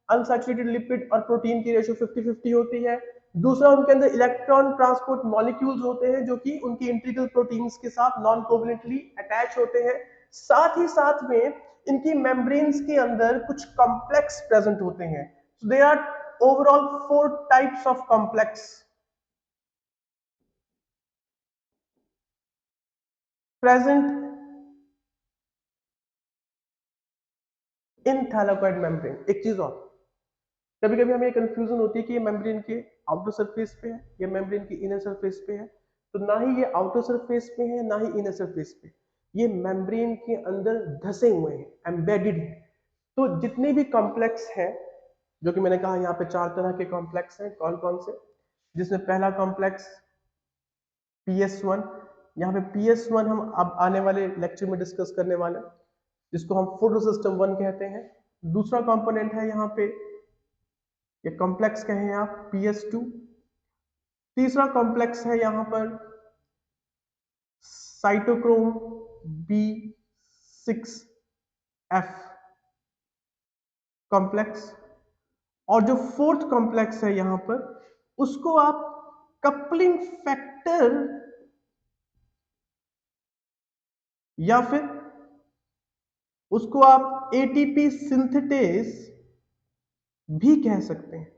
अनसैचुरेटेड लिपिड और प्रोटीन की रेशियो 50-50 होती है। दूसरा, उनके अंदर इलेक्ट्रॉन ट्रांसपोर्ट मॉलिक्यूल्स होते हैं जो कि उनकी इंटीग्रल प्रोटीन्स के साथ नॉन कोवलेंटली अटैच होते हैं। साथ ही साथ में इनकी मेम्ब्रेन्स के अंदर कुछ कॉम्प्लेक्स प्रेजेंट होते हैं। So they are overall 4 types of complex present in thylakoid membrane. एक चीज और, कभी कभी हमें कंफ्यूजन होती है कि ये मेम्ब्रेन के आउटर सरफेस पे है या मेम्ब्रेन की इनर सरफेस पे है। तो ना ही ये आउटर सरफेस पे है ना ही इनर सरफेस पे, ये मेम्ब्रेन के अंदर धसे हुए हैं, एम्बेडेड है। तो जितने भी कॉम्प्लेक्स हैं, जो कि मैंने कहा यहाँ पे 4 तरह के कॉम्प्लेक्स हैं, कौन कौन से? जिसमें पहला कॉम्प्लेक्स PS1, यहाँ पे PS1 हम अब आने वाले लेक्चर में डिस्कस करने वाले हैं, जिसको हम फोटोसिस्टम 1 कहते हैं। दूसरा कंपोनेंट है यहाँ पे, ये कॉम्प्लेक्स कहें आप, PS2। तीसरा कॉम्प्लेक्स है यहाँ पर साइटोक्रोम B6F कॉम्प्लेक्स। और जो फोर्थ कॉम्प्लेक्स है यहाँ पर, उसको आप कपलिंग फैक्टर या फिर उसको आप एटीपी सिंथेटेस भी कह सकते हैं।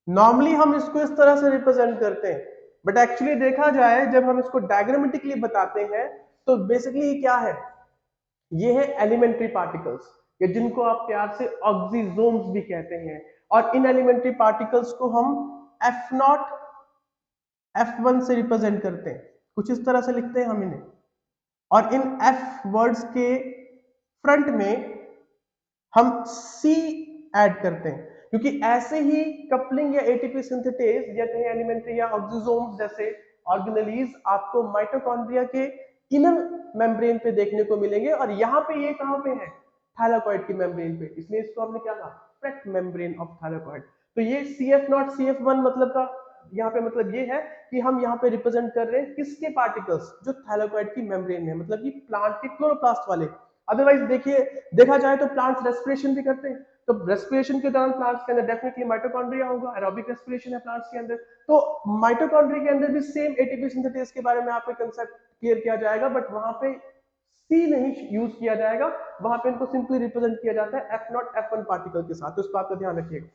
नॉर्मली हम इसको इस तरह से रिप्रेजेंट करते हैं, बट एक्चुअली देखा जाए जब हम इसको डायग्रामेटिकली बताते हैं तो बेसिकली क्या है? ये है एलिमेंट्री पार्टिकल्स, या जिनको आप प्यार से ऑक्सीजोम्स भी कहते हैं। और इन एलिमेंट्री पार्टिकल्स को हम F0 F1 से रिप्रेजेंट करते हैं, कुछ इस तरह से लिखते हैं हम इन्हें। और इन F वर्ड्स के फ्रंट में हम C ऐड करते हैं, क्योंकि ऐसे ही कपलिंग या एटीपी सिंथेटेस या कहीं एलिमेंट्री या ऑक्सीजोम्स जैसे ऑर्गेनेलीज आपको माइटोकॉन्ड्रिया के इनर मेम्ब्रेन पे देखने को मिलेंगे। और यहाँ पे ये कहाँ पे है? थैलेकॉइड की मेम्ब्रेन पे, इसलिए इसको हमने क्या कहा? Freight membrane of thylakoid. तो ये CF0 CF1 मतलब का यहाँ पे मतलब ये है कि हम यहाँ पे रिप्रेजेंट कर रहे हैं किसके पार्टिकल्स? जो थैलेकॉइड की मेम्ब्रेन में, मतलब कि प्लांट के क्लोरोप्लास्ट वाले। अदरवाइज देखिए, देखा जाए तो प्लांट्स रेस्पिरेशन भी करते हैं, तो रेस्पिरेशन के दौरान प्लांट्स के अंदर डेफिनेटली माइटोकॉन्ड्रिया होगा, एरोबिक रेस्पिरेशन है प्लांट्स के अंदर। तो माइटोकॉन्ड्रिया के अंदर भी सेम एटीपी सिंथेसिस के बारे में आपको कंसेप्ट क्लियर किया जाएगा, बट वहां पे सी नहीं यूज किया जाएगा, वहां पे इनको सिंपली रिप्रेजेंट किया जाता है F0 F1 पार्टिकल के साथ। तो इस बात का ध्यान रखिएगा।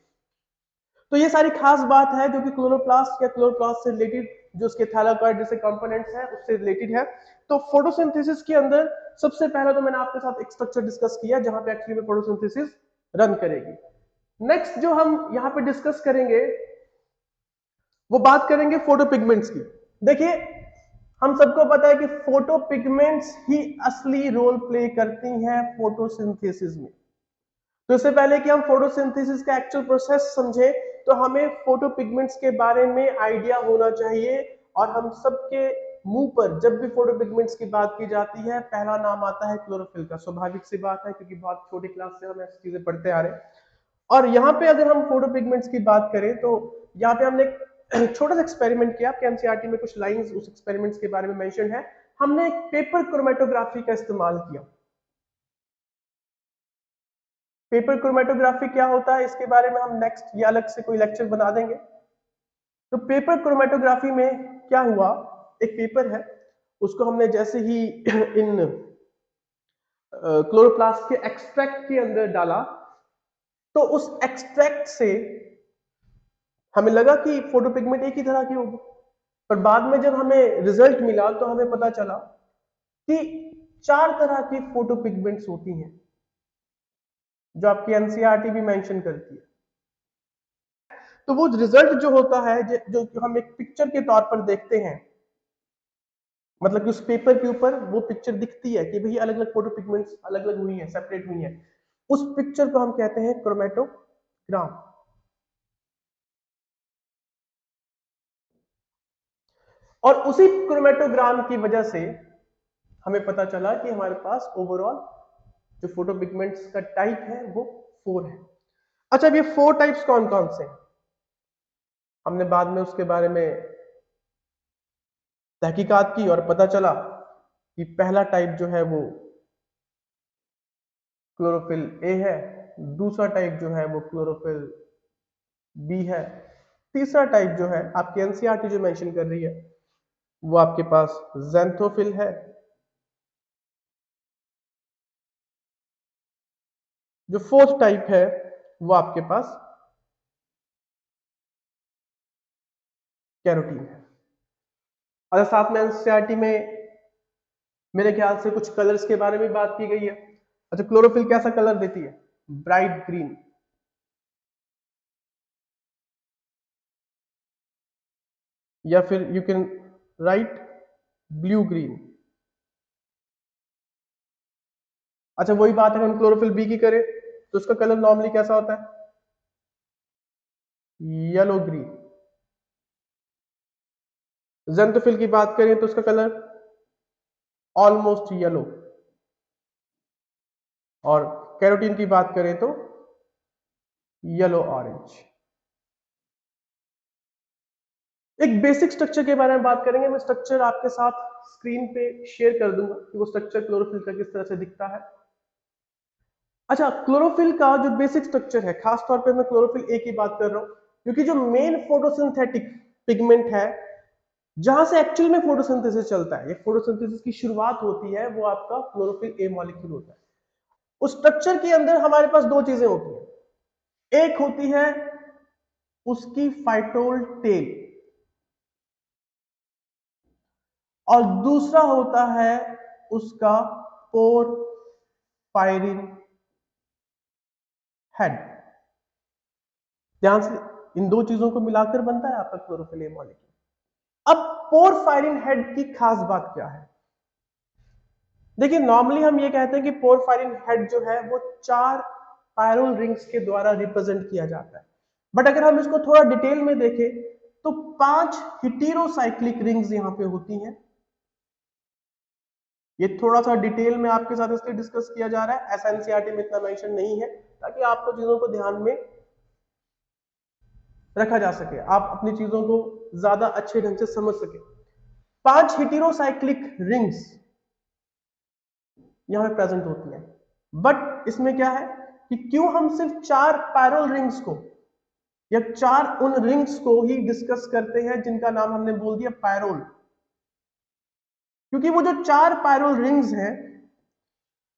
तो ये सारी खास बात है जो कि क्लोरोप्लास्ट या क्लोरोप्लास्ट से रिलेटेड, जो उसके थैलेकॉइड जैसे कंपोनेंट्स हैं उससे रिलेटेड है। तो फोटोसिंथेसिस के अंदर सबसे पहले तो मैंने आपके साथ एक स्ट्रक्चर डिस्कस किया जहां पे एक्चुअली में फोटोसिंथेसिस रन करेगी। नेक्स्ट जो हम यहाँ पे डिस्कस करेंगे वो बात करेंगे फोटोपिगमेंट्स की। देखिए, हम सबको पता है कि फोटोपिगमेंट्स ही असली रोल प्ले करती हैं फोटोसिंथेसिस में। तो इससे पहले कि हम फोटोसिंथेसिस का एक्चुअल प्रोसेस समझे, तो हमें फोटोपिगमेंट्स के बारे में आइडिया होना चाहिए। और हम सबके मुंह पर जब भी फोटोपिगमेंट्स की बात की जाती है, पहला नाम आता है क्लोरोफिल का। स्वाभाविक सी बात है, क्योंकि बहुत छोटी क्लास से हम ऐसी चीजें पढ़ते आ रहे हैं। और यहाँ पे अगर हम फोटोपिगमेंट्स की बात करें तो यहाँ पे हमने एक छोटा सा एक्सपेरिमेंट किया। आपके एनसीईआरटी में कुछ लाइंस उस एक्सपेरिमेंट्स के बारे में मेंशन है। हमने एक पेपर क्रोमेटोग्राफी का इस्तेमाल किया। पेपर क्रोमेटोग्राफी क्या होता है इसके बारे में हम नेक्स्ट या अलग से कोई लेक्चर बना देंगे। तो पेपर क्रोमेटोग्राफी में क्या हुआ, एक पेपर है, उसको हमने जैसे ही इन क्लोरोप्लास्ट के एक्सट्रैक्ट के अंदर डाला, तो उस एक्सट्रैक्ट से हमें लगा कि फोटोपिगमेंट एक ही तरह की होगी। पर बाद में जब हमें रिजल्ट मिला तो हमें पता चला कि 4 तरह की फोटोपिगमेंट्स होती हैं, जो आपकी एनसीईआरटी भी मेंशन करती है। तो वो रिजल्ट जो होता है, जो हम एक पिक्चर के तौर पर देखते हैं, मतलब कि उस पेपर के ऊपर वो पिक्चर दिखती है कि भाई अलग अलग फोटो पिगमेंट्स अलग अलग हुई हैं, सेपरेट हुई हैं, उस पिक्चर को हम कहते हैं क्रोमेटोग्राम। और उसी क्रोमेटोग्राम की वजह से हमें पता चला कि हमारे पास ओवरऑल जो फोटो पिगमेंट्स का टाइप है वो 4 है। अच्छा, अब ये 4 टाइप्स कौन कौन से हैं? हमने बाद में उसके बारे में तहकीकात की और पता चला कि पहला टाइप जो है वो क्लोरोफिल ए है, दूसरा टाइप जो है वो क्लोरोफिल बी है, तीसरा टाइप जो है आपकी एनसीईआरटी जो मेंशन कर रही है वो आपके पास ज़ैंथोफिल है, जो फोर्थ टाइप है वो आपके पास कैरोटीन है। और साथ में एनसीईआरटी में मेरे ख्याल से कुछ कलर्स के बारे में बात की गई है। अच्छा, क्लोरोफिल कैसा कलर देती है? Bright green. या फिर you can write blue green. अच्छा, वही बात है, हम क्लोरोफिल बी की करें तो उसका कलर नॉर्मली कैसा होता है? Yellow green. ज़ैंथोफिल की बात करें तो उसका कलर ऑलमोस्ट येलो। और कैरोटीन की बात करें तो येलो ऑरेंज। एक बेसिक स्ट्रक्चर के बारे में बात करेंगे। मैं स्ट्रक्चर आपके साथ स्क्रीन पे शेयर कर दूंगा कि वो स्ट्रक्चर क्लोरोफिल का किस तरह से दिखता है। अच्छा, क्लोरोफिल का जो बेसिक स्ट्रक्चर है, खास तौर पे मैं क्लोरोफिल ए की बात कर रहा हूं क्योंकि जो मेन फोटोसिंथेटिक पिगमेंट है जहां से एक्चुअल में फोटोसिंथेसिस चलता है, ये फोटोसिंथेसिस की शुरुआत होती है, वो आपका क्लोरोफिल ए मॉलिक्यूल होता है। उस स्ट्रक्चर के अंदर हमारे पास दो चीजें होती हैं। एक होती है उसकी फाइटोल टेल और दूसरा होता है उसका पोर फायरिन हेड। ध्यान से, इन दो चीजों को मिलाकर बनता है आपका क्लोरोफिल ए मॉलिक्यूल। अब पोर फायरिन हेड की खास बात क्या है? देखिए, नॉर्मली हम ये कहते हैं कि पोर फायरिन हेड जो है वो 4 पायरोल रिंग्स के द्वारा रिप्रेजेंट किया जाता है। बट अगर हम इसको थोड़ा डिटेल में देखें तो 5 हिटेरोसाइक्लिक रिंग्स यहां पे होती हैं। ये थोड़ा सा डिटेल में आपके साथ इसलिए डिस्कस किया जा रहा है, ऐसा एनसीईआरटी में इतना मेंशन नहीं है, ताकि आपको चीजों को ध्यान में रखा जा सके, आप अपनी चीजों को ज्यादा अच्छे ढंग से समझ सके। 5 हिटेरोसाइक्लिक रिंग्स यहां पे प्रेजेंट होती है। बट इसमें क्या है कि क्यों हम सिर्फ 4 पैरल रिंग्स को या 4 उन रिंग्स को ही डिस्कस करते हैं जिनका नाम हमने बोल दिया पायरोल? क्योंकि वो जो 4 पायरोल रिंग्स हैं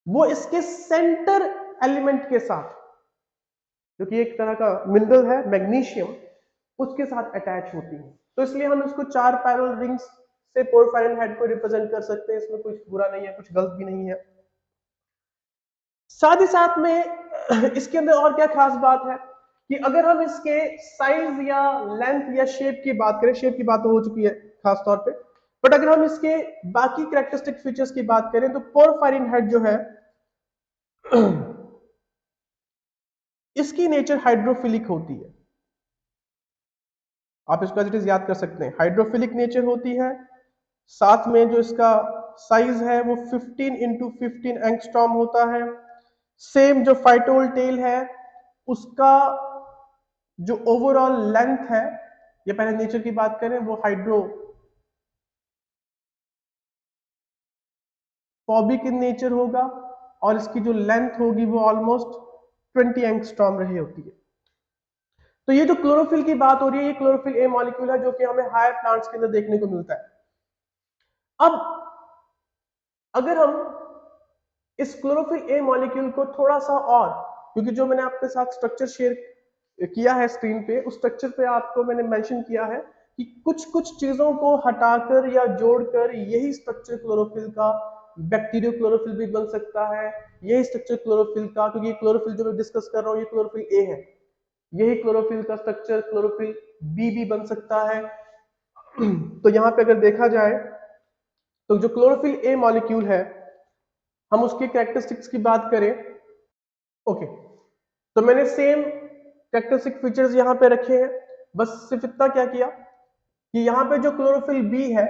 वो इसके सेंटर एलिमेंट के साथ, जो कि एक तरह का मिनरल है मैग्नीशियम, उसके साथ अटैच होती है। तो इसलिए हम इसको 4 पैरल रिंग्स से पोरफायरिन हेड को रिप्रेजेंट कर सकते हैं। इसमें कुछ बुरा नहीं है, कुछ गलत भी नहीं है। साथ ही साथ में इसके अंदर और क्या खास बात है कि अगर हम इसके साइज या लेंथ या शेप की बात करें, शेप की बात तो हो चुकी है खास तौर पे, बट अगर हम इसके बाकी कैरेक्टरिस्टिक फीचर्स की बात करें तो पोरफायरिन हेड जो है इसकी नेचर हाइड्रोफिलिक होती है। आप इसको एज इट इज याद कर सकते हैं, हाइड्रोफिलिक नेचर होती है। साथ में जो इसका साइज है वो 15 इंटू 15 एंगस्ट्रॉम होता है। सेम जो फाइटोल टेल है उसका जो ओवरऑल लेंथ है, ये पहले नेचर की बात करें, वो हाइड्रोफोबिक इन नेचर होगा और इसकी जो लेंथ होगी वो ऑलमोस्ट 20 एंगस्ट्रॉम रही होती है। तो ये जो क्लोरोफिल की बात हो रही है, ये क्लोरोफिल ए मॉलिक्यूल है जो कि हमें हायर प्लांट्स के अंदर देखने को मिलता है। अब अगर हम इस क्लोरोफिल ए मॉलिक्यूल को थोड़ा सा और, क्योंकि जो मैंने आपके साथ स्ट्रक्चर शेयर किया है स्क्रीन पे, उस स्ट्रक्चर पे आपको मैंने मेंशन किया है कि कुछ कुछ चीजों को हटाकर या जोड़कर यही स्ट्रक्चर क्लोरोफिल का बैक्टीरियो क्लोरोफिल भी बन सकता है। यही स्ट्रक्चर क्लोरोफिल का, क्योंकि क्लोरोफिल जो मैं डिस्कस कर रहा हूँ ये क्लोरोफिल ए है, यही क्लोरोफिल का स्ट्रक्चर क्लोरोफिल बी भी बन सकता है। तो यहाँ पे अगर देखा जाए तो जो क्लोरोफिल ए मॉलिक्यूल है, हम उसके कैरेक्टरिस्टिक्स की बात करें, ओके, तो मैंने सेम कैरेक्टरिस्टिक फीचर्स यहां पे रखे हैं, बस सिर्फ इतना क्या किया कि यहां पे जो क्लोरोफिल बी है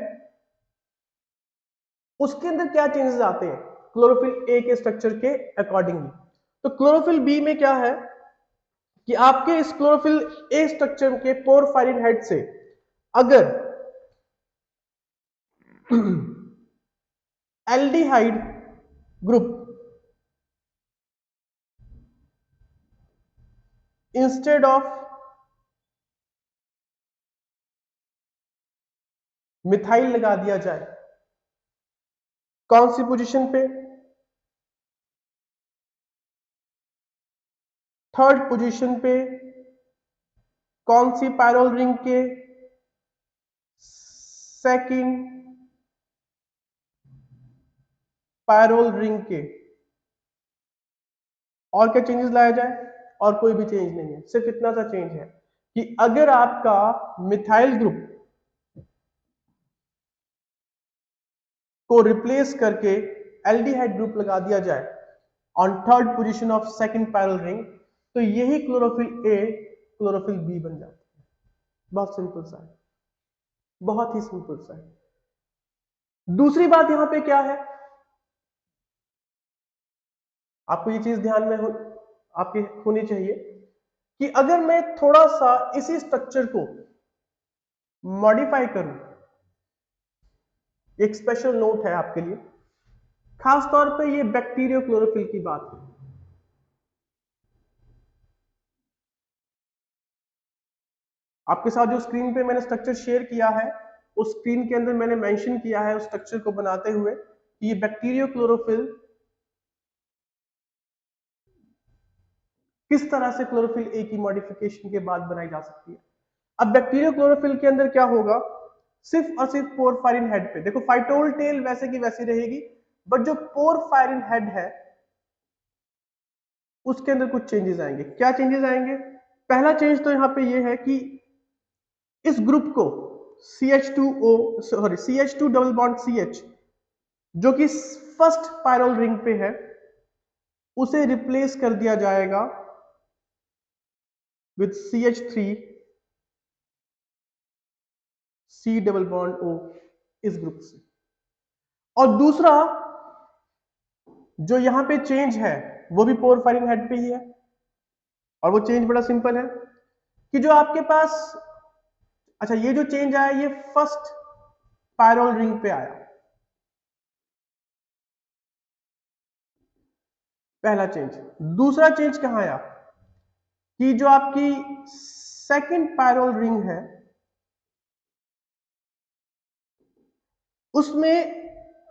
उसके अंदर क्या चेंजेस आते हैं क्लोरोफिल ए के स्ट्रक्चर के अकॉर्डिंगली। तो क्लोरोफिल बी में क्या है कि आपके इस क्लोरोफिल ए स्ट्रक्चर के पोरफायरिन हेड से अगर aldehyde group instead of methyl लगा दिया जाए, कौन सी पोजीशन पे? थर्ड पोजीशन पे। कौन सी पैरोल रिंग के? सेकंड पैरोल रिंग के। और क्या चेंजेस लाया जाए? और कोई भी चेंज नहीं है, सिर्फ इतना सा चेंज है कि अगर आपका मिथाइल ग्रुप को रिप्लेस करके एल्डिहाइड ग्रुप लगा दिया जाए on third position of second parallel ring, तो यही क्लोरोफिल ए क्लोरोफिल बी बन जाता है। बहुत सिंपल सा है, बहुत ही सिंपल सा है। दूसरी बात यहां पे क्या है, आपको ये चीज ध्यान में आपकी होनी चाहिए कि अगर मैं थोड़ा सा इसी स्ट्रक्चर को मॉडिफाई करूं, एक स्पेशल नोट है आपके लिए, खास तौर पे ये बैक्टीरियो क्लोरोफिल की बात है। आपके साथ जो स्क्रीन पे मैंने स्ट्रक्चर शेयर किया है, उस स्क्रीन के अंदर मैंने मेंशन किया है उस स्ट्रक्चर को बनाते हुए कि ये बैक्टीरियो क्लोरोफिल किस तरह से क्लोरोफिल ए की मॉडिफिकेशन के बाद बनाई जा सकती है। अब बैक्टीरियो क्लोरोफिल के अंदर क्या होगा, सिर्फ और सिर्फ पोरफायरिन हेड पे देखो, फाइटोल टेल वैसे की वैसी रहेगी, बट जो पोरफायरिन हेड है उसके अंदर कुछ चेंजेस आएंगे। क्या चेंजेस आएंगे? पहला चेंज तो यहां पे ये है कि इस ग्रुप को CH2O sorry CH2 double bond CH जो कि फर्स्ट पायरोल रिंग पे है उसे रिप्लेस कर दिया जाएगा with CH3 C double bond O इस ग्रुप से। और दूसरा जो यहां पे चेंज है वो भी पोरफायरिन हेड पे ही है, और वो चेंज बड़ा सिंपल है कि जो आपके पास, अच्छा ये जो चेंज आया ये फर्स्ट पायरोल रिंग पे आया, पहला चेंज। दूसरा चेंज कहां आया कि जो आपकी सेकंड पायरोल रिंग है उसमें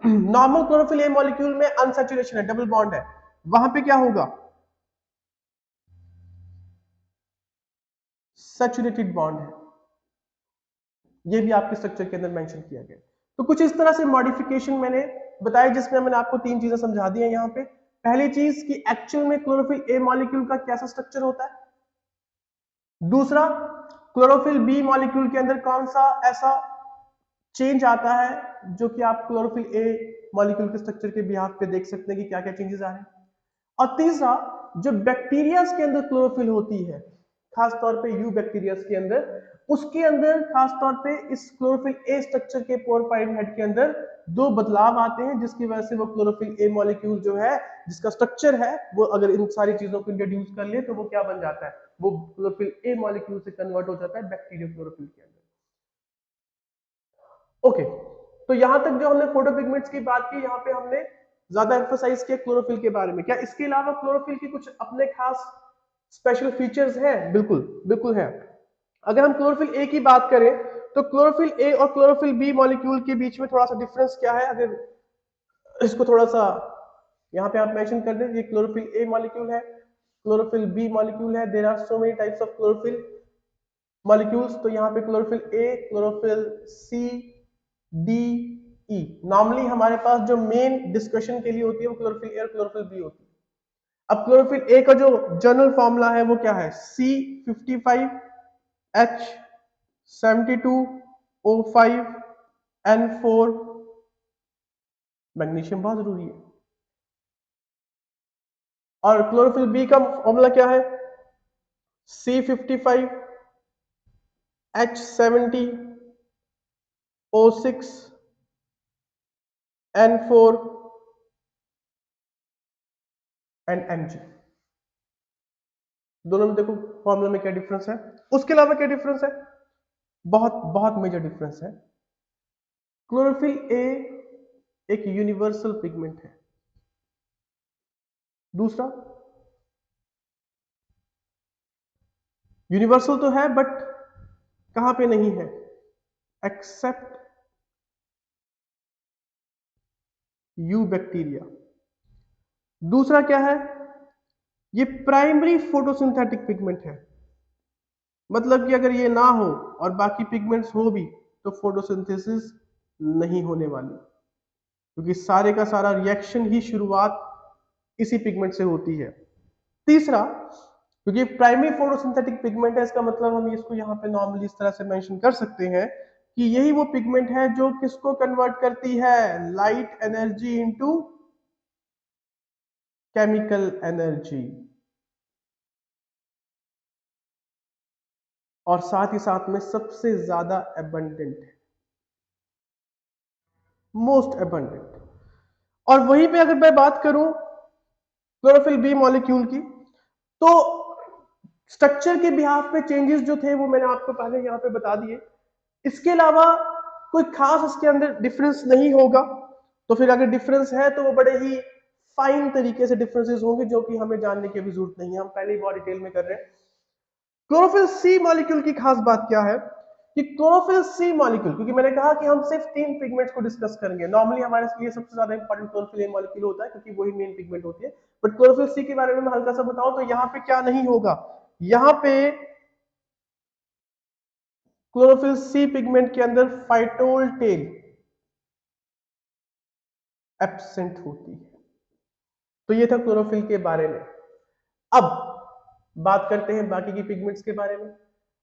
नॉर्मल क्लोरोफिल ए मॉलिक्यूल में अनसैचुरेशन है, डबल बॉन्ड है, वहां पे क्या होगा, सैचुरेटेड बॉन्ड है। ये भी आपके स्ट्रक्चर के अंदर मेंशन किया गया। तो कुछ इस तरह से मॉडिफिकेशन मैंने बताया जिसमें मैंने आपको तीन चीजें समझा दी हैं यहाँ पे। पहली चीज कि एक्चुअल में क्लोरोफिल ए मॉलिक्यूल का कैसा स्ट्रक्चर होता है, दूसरा क्लोरोफिल बी मॉलिक्यूल के अंदर कौन सा ऐसा चेंज आता है जो कि आप क्लोरोफिल ए मॉलिक्यूल के स्ट्रक्चर के बिहाफ पे देख सकते हैं कि क्या क्या चेंजेस आ रहे हैं, और तीसरा जो बैक्टीरिया के अंदर क्लोरोफिल होती है, खास तौर पे यू बैक्टीरिया के अंदर, उसके अंदर खास तौर पे इस क्लोरोफिल ए स्ट्रक्चर के पोरफायरिन हेड के अंदर दो बदलाव आते हैं जिसकी वजह से वो क्लोरोफिल ए मॉलिक्यूल जो है जिसका स्ट्रक्चर है वो अगर इन सारी चीजों को इंट्रोड्यूस कर ले तो वो क्या बन जाता है, वो क्लोरोफिल ए मॉलिक्यूल से कन्वर्ट हो जाता है बैक्टीरियो क्लोरोफिल के अंदर। ओके, तो यहां तक जो हमने फोटोपिगमेंट्स की बात की, यहाँ पे हमने ज्यादा एम्फोसाइज किया क्लोरोफिल के बारे में। क्या इसके अलावा क्लोरोफिल की कुछ अपने खास स्पेशल फीचर्स हैं? बिल्कुल बिल्कुल है। अगर हम क्लोरोफिल ए की बात करें तो क्लोरोफिल ए और क्लोरोफिल बी मॉलिक्यूल के बीच में थोड़ा सा डिफरेंस क्या है, अगर इसको थोड़ा सा यहाँ पे आप मेंशन कर दें, ये क्लोरोफिल ए मॉलिक्यूल है, क्लोरोफिल बी मॉलिक्यूल है, there are so many types of chlorophyll molecules. तो यहाँ पे chlorophyll a, chlorophyll c, d, e, normally हमारे पास जो मेन डिस्कशन के लिए होती है वो क्लोरोफिल ए और क्लोरोफिल बी होती है। अब क्लोरोफिल ए का जो जनरल फॉर्मूला है वो क्या है, C55H72O5N4, 4 मैग्नीशियम बहुत जरूरी है। और क्लोरोफिल बी का फॉर्मूला क्या है? C55 H70 O6 N4 and Mg। दोनों में देखो फॉर्मूला में क्या डिफरेंस है। उसके अलावा क्या डिफरेंस है? बहुत बहुत मेजर डिफरेंस है। क्लोरोफिल ए एक यूनिवर्सल पिगमेंट है। दूसरा यूनिवर्सल तो है बट कहां पे नहीं है? Except eubacteria. दूसरा क्या है? ये प्राइमरी फोटोसिंथेटिक पिगमेंट है। मतलब कि अगर ये ना हो और बाकी पिगमेंट्स हो भी तो फोटोसिंथेसिस नहीं होने वाली, क्योंकि सारे का सारा रिएक्शन ही शुरुआत इसी पिगमेंट से होती है। तीसरा, क्योंकि प्राइमरी फोटोसिंथेटिक पिगमेंट है, इसका मतलब हम इसको यहाँ पे नॉर्मली इस तरह से मेंशन कर सकते हैं कि यही वो पिगमेंट है जो किसको कन्वर्ट करती है? Light energy into chemical energy. और साथ ही साथ में सबसे ज्यादा एबंडेंट है, मोस्ट एबंडेंट। और वहीं पे अगर मैं बात करूं क्लोरोफिल बी मॉलिक्यूल की, तो स्ट्रक्चर के बिहाफ पे चेंजेस जो थे वो मैंने आपको पहले यहां पे बता दिए। इसके अलावा कोई खास इसके अंदर डिफरेंस नहीं होगा। तो फिर अगर डिफरेंस है तो वो बड़े ही फाइन तरीके से डिफरेंसेस होंगे जो कि हमें जानने की भी जरूरत नहीं है, हम पहले ही बहुत डिटेल में कर रहे हैं। क्लोरोफिल सी मॉलिक्यूल की खास बात क्या है कि क्लोरोफिल सी मॉलिक्यूल, क्योंकि मैंने कहा कि हम सिर्फ 3 पिगमेंट्स को डिस्कस करेंगे। नॉर्मली हमारे लिए सबसे ज्यादा इंपॉर्टेंट क्लोरोफिल ए मॉलिक्यूल होता है क्योंकि वही मेन पिगमेंट होती है। बट क्लोरोफिल सी के बारे में मैं हल्का सा बताऊं तो यहाँ पे क्या नहीं होगा? यहाँ पे क्लोरोफिल सी पिगमेंट के अंदर फाइटोल टेल एब्सेंट होती है। तो ये था क्लोरोफिल के बारे में। अब बात करते हैं बाकी की पिगमेंट्स के बारे में।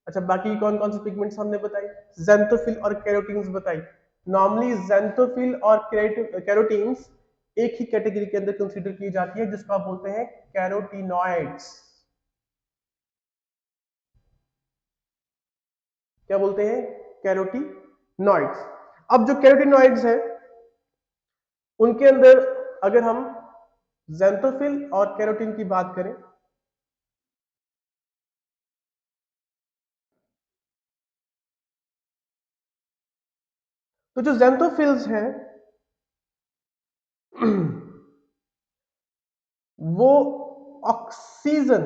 अच्छा, बाकी कौन कौन सी पिगमेंट्स हमने बताई? ज़ैंथोफिल और कैरोटीन्स बताई। नॉर्मली ज़ैंथोफिल और कैरोटीन्स एक ही कैटेगरी के अंदर कंसीडर की जाती है, जिसको आप बोलते हैं कैरोटीनॉइड्स। क्या बोलते हैं? कैरोटीनॉइड्स। अब जो कैरोटीनॉइड्स हैं उनके अंदर अगर हम ज़ैंथोफिल और कैरोटीन की बात करें तो जो ज़ैंथोफिल्स हैं वो ऑक्सीजन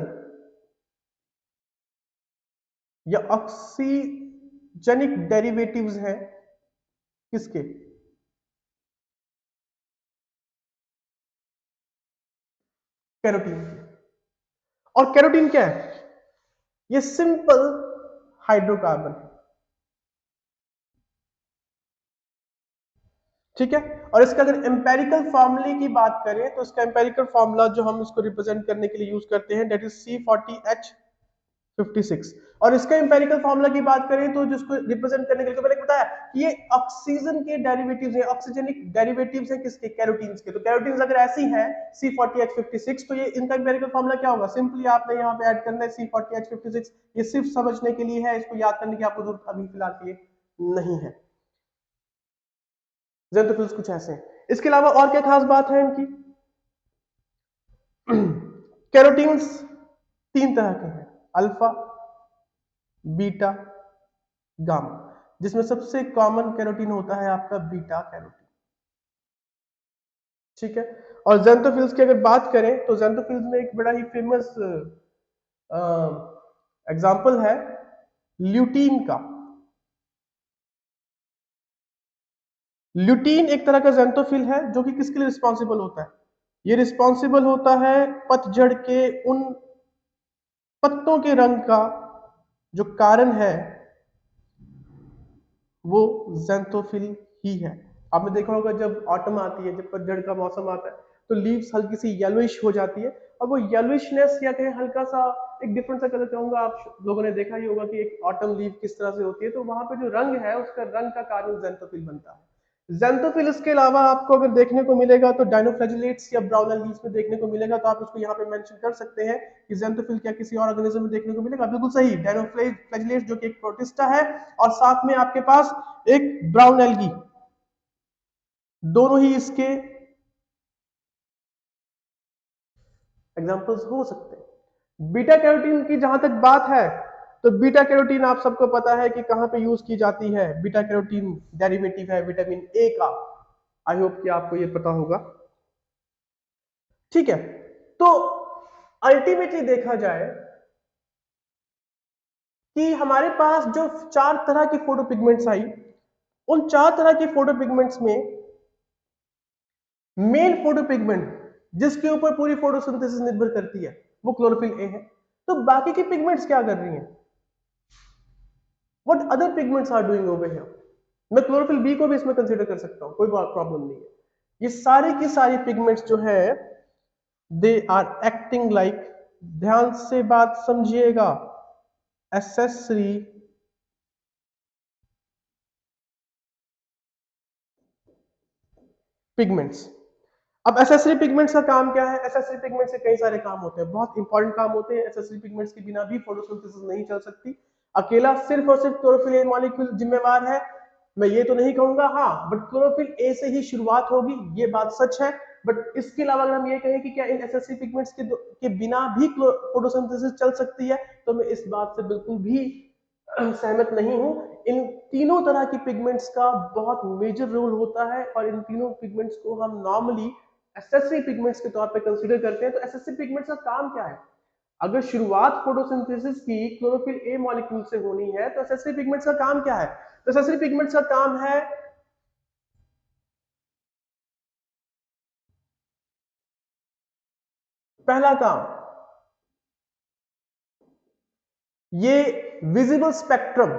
या ऑक्सीजनिक डेरिवेटिव्स हैं किसके? कैरोटीन के। और कैरोटीन क्या है? ये सिंपल हाइड्रोकार्बन है। ठीक है। और इसका अगर एम्पेरिकल फॉर्मूले की बात करें तो इसका एम्पेरिकल फॉर्मूला जो हम इसको रिप्रेजेंट करने के लिए यूज करते हैं दैट इज C40H56। और इसका एम्पेरिकल फॉर्मूला की बात करें तो जिसको रिप्रेजेंट करने के लिए मैंने बताया कि ये ऑक्सीजन के डेरिवेटिव्स हैं, ऑक्सीजनिक डेरिवेटिव्स हैं किसके? कैरोटीन्स के। तो कैरोटीन्स अगर ऐसी हैं C40H56 तो ये इनका एम्पेरिकल फॉर्मूला क्या होगा? सिंपली आपने यहाँ पे ऐड करना है C40H56। ये सिर्फ समझने के लिए है, इसको याद करने की आपको जरूरत अभी फिलहाल के लिए नहीं है। ज़ैंथोफिल्स कुछ ऐसे हैं। इसके अलावा और क्या खास बात है इनकी? कैरोटीन्स 3 तरह के हैं, अल्फा, बीटा, गामा, जिसमें सबसे कॉमन कैरोटीन होता है आपका बीटा कैरोटीन। ठीक है। और ज़ैंथोफिल्स की अगर बात करें तो ज़ैंथोफिल्स में एक बड़ा ही फेमस एग्जाम्पल है ल्यूटीन का। ल्यूटीन एक तरह का ज़ैंथोफिल है जो कि किसके लिए रिस्पॉन्सिबल होता है? ये रिस्पॉन्सिबल होता है पतझड़ के उन पत्तों के रंग का जो कारण है वो ज़ैंथोफिल ही है। आपने देखा होगा जब ऑटम आती है, जब पतझड़ का मौसम आता है तो लीव्स हल्की सी येलोइश हो जाती है, और वो येलोइशनेस या कहें हल्का सा एक डिफरेंट सा कलर चाहूंगा, आप लोगों ने देखा ही होगा कि एक ऑटम लीव किस तरह से होती है, तो वहां पे जो रंग है उसका रंग का कारण ज़ैंथोफिल बनता है। ज़ैंथोफिल इसके अलावा आपको अगर देखने को मिलेगा तो डायनोफ्लैजिलेट्स या ब्राउन एल्गीज में देखने को मिलेगा, तो आप उसको यहाँ पे मेंशन कर सकते हैं कि ज़ैंथोफिल क्या किसी और ऑर्गेनिज्म में देखने को मिलेगा। बिल्कुल सही, डायनोफ्लैजिलेट्स जो कि एक प्रोटिस्टा है, और साथ में आपके पास एक ब्राउन एल्गी, दोनों ही इसके एग्जांपल्स हो सकते हैं। बीटा कैरोटीन की जहां तक बात है, तो बीटा कैरोटीन आप सबको पता है कि कहां पे यूज की जाती है। बीटा कैरोटीन डेरिवेटिव है विटामिन ए का, आई होप कि आपको ये पता होगा। ठीक है, तो अल्टीमेटली देखा जाए कि हमारे पास जो 4 तरह की फोटोपिगमेंट्स आई, उन 4 तरह की फोटोपिगमेंट्स में मेन फोटोपिगमेंट जिसके ऊपर पूरी फोटोसिंथेसिस निर्भर करती है वो क्लोरोफिल ए है। तो बाकी की पिगमेंट्स क्या कर रही हैं? What other pigments are doing over here? मैं क्लोरोफिल बी को भी इसमें कंसीडर कर सकता हूं, कोई प्रॉब्लम नहीं है। ये सारी की सारी पिगमेंट्स जो है दे आर एक्टिंग लाइक, ध्यान से बात समझिएगा, एसेसरी पिगमेंट्स। अब एसेसरी पिगमेंट्स का काम क्या है? एसेसरी पिगमेंट्स से कई सारे काम होते हैं, बहुत इंपॉर्टेंट काम होते हैं। एसेसरी पिगमेंट्स के बिना भी फोटोसिंथेसिस नहीं चल सकती। अकेला सिर्फ और सिर्फ क्लोरोफिल ए मॉलिक्यूल जिम्मेवार है, मैं ये तो नहीं कहूंगा, हाँ, बट क्लोरोफिल ए से ही शुरुआत होगी, ये बात सच है। बट इसके अलावा अगर हम ये कहें कि क्या इन एसेसरी पिगमेंट्स के बिना भी फोटोसिंथेसिस चल सकती है, तो मैं इस बात से बिल्कुल भी सहमत नहीं हूं। इन तीनों तरह की पिगमेंट्स का बहुत मेजर रोल होता है, और इन तीनों पिगमेंट्स को हम नॉर्मली एसेसरी पिगमेंट्स के तौर पे कंसीडर करते हैं। तो एसेसरी पिगमेंट्स का काम क्या है? अगर शुरुआत फोटोसिंथेसिस की क्लोरोफिल ए मॉलिक्यूल से होनी है, तो एसेसरी पिगमेंट्स का काम क्या है? तो एसेसरी पिगमेंट्स का काम है पहला काम, ये विजिबल स्पेक्ट्रम,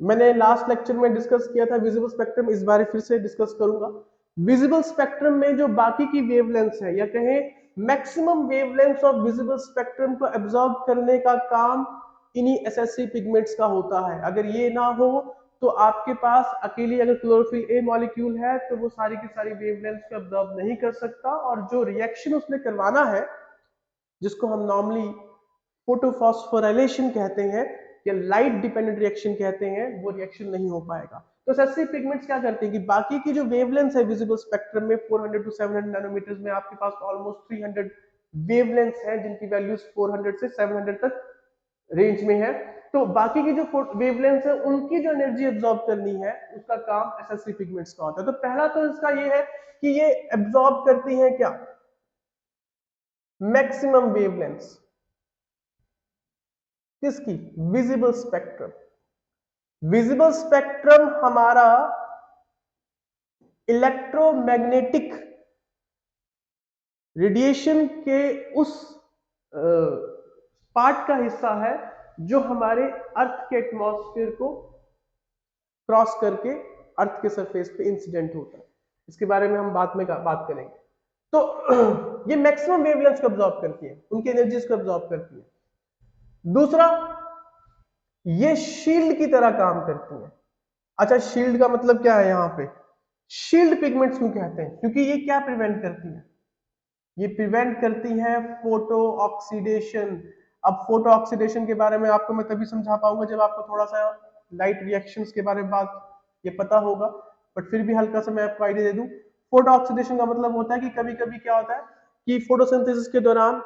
मैंने लास्ट लेक्चर में डिस्कस किया था विजिबल स्पेक्ट्रम, इस बार फिर से डिस्कस करूंगा। विजिबल स्पेक्ट्रम में जो बाकी की वेवलेंथ्स है, या कहें maximum wavelength of visible spectrum को एब्जॉर्ब करने का काम इन्हीं एसेसरी पिगमेंट्स का होता है। अगर ये ना हो तो आपके पास अकेली अगर क्लोरोफिल ए मॉलिक्यूल है, तो वो सारी की सारी वेवलेंथ्स को एब्जॉर्ब नहीं कर सकता, और जो रिएक्शन उसने करवाना है, जिसको हम नॉर्मली फोटोफॉस्फोराइलेशन कहते हैं या लाइट डिपेंडेंट रिएक्शन कहते हैं, वो रिएक्शन नहीं हो पाएगा। तो एसेसरी पिगमेंट्स क्या करते हैं कि बाकी की जो वेवलेंथ है विजिबल स्पेक्ट्रम में 400 टू 700 नैनोमीटर में, आपके पास ऑलमोस्ट 300 वेवलेंथ्स हैं जिनकी वैल्यूज 400 से 700 तक रेंज में है। तो बाकी की जो वेवलेंथ है उनकी जो एनर्जी एब्जॉर्ब करनी है, उसका काम एसेसरी पिगमेंट्स का होता है। तो पहला तो इसका ये है कि ये एब्जॉर्ब करती है क्या? मैक्सिमम वेवलेंथ्स किसकी? Visible spectrum. विजिबल स्पेक्ट्रम हमारा इलेक्ट्रोमैग्नेटिक रेडिएशन के उस पार्ट का हिस्सा है जो हमारे अर्थ के एटमॉस्फेयर को क्रॉस करके अर्थ के सरफेस पे इंसिडेंट होता है। इसके बारे में हम बाद में बात करेंगे। तो ये मैक्सिमम वेवलेंथ को अब्सॉर्ब करती है, उनकी एनर्जीज को अब्सॉर्ब करती है। दूसरा, ये शील्ड की तरह काम करती है। अच्छा, शील्ड का मतलब क्या है? यहाँ पे शील्ड पिगमेंट्स क्यों कहते हैं? क्योंकि ये क्या प्रिवेंट करती है? ये प्रिवेंट करती है फोटो ऑक्सीडेशन। अब फोटो ऑक्सीडेशन के बारे में आपको मैं तभी समझा पाऊंगा जब आपको थोड़ा सा लाइट रिएक्शंस के बारे में बात ये पता होगा, बट फिर भी हल्का सा मैं आपको आइडिया दे दूं। फोटो ऑक्सीडेशन का मतलब होता है कि कभी कभी क्या होता है कि फोटोसिंथेसिस के दौरान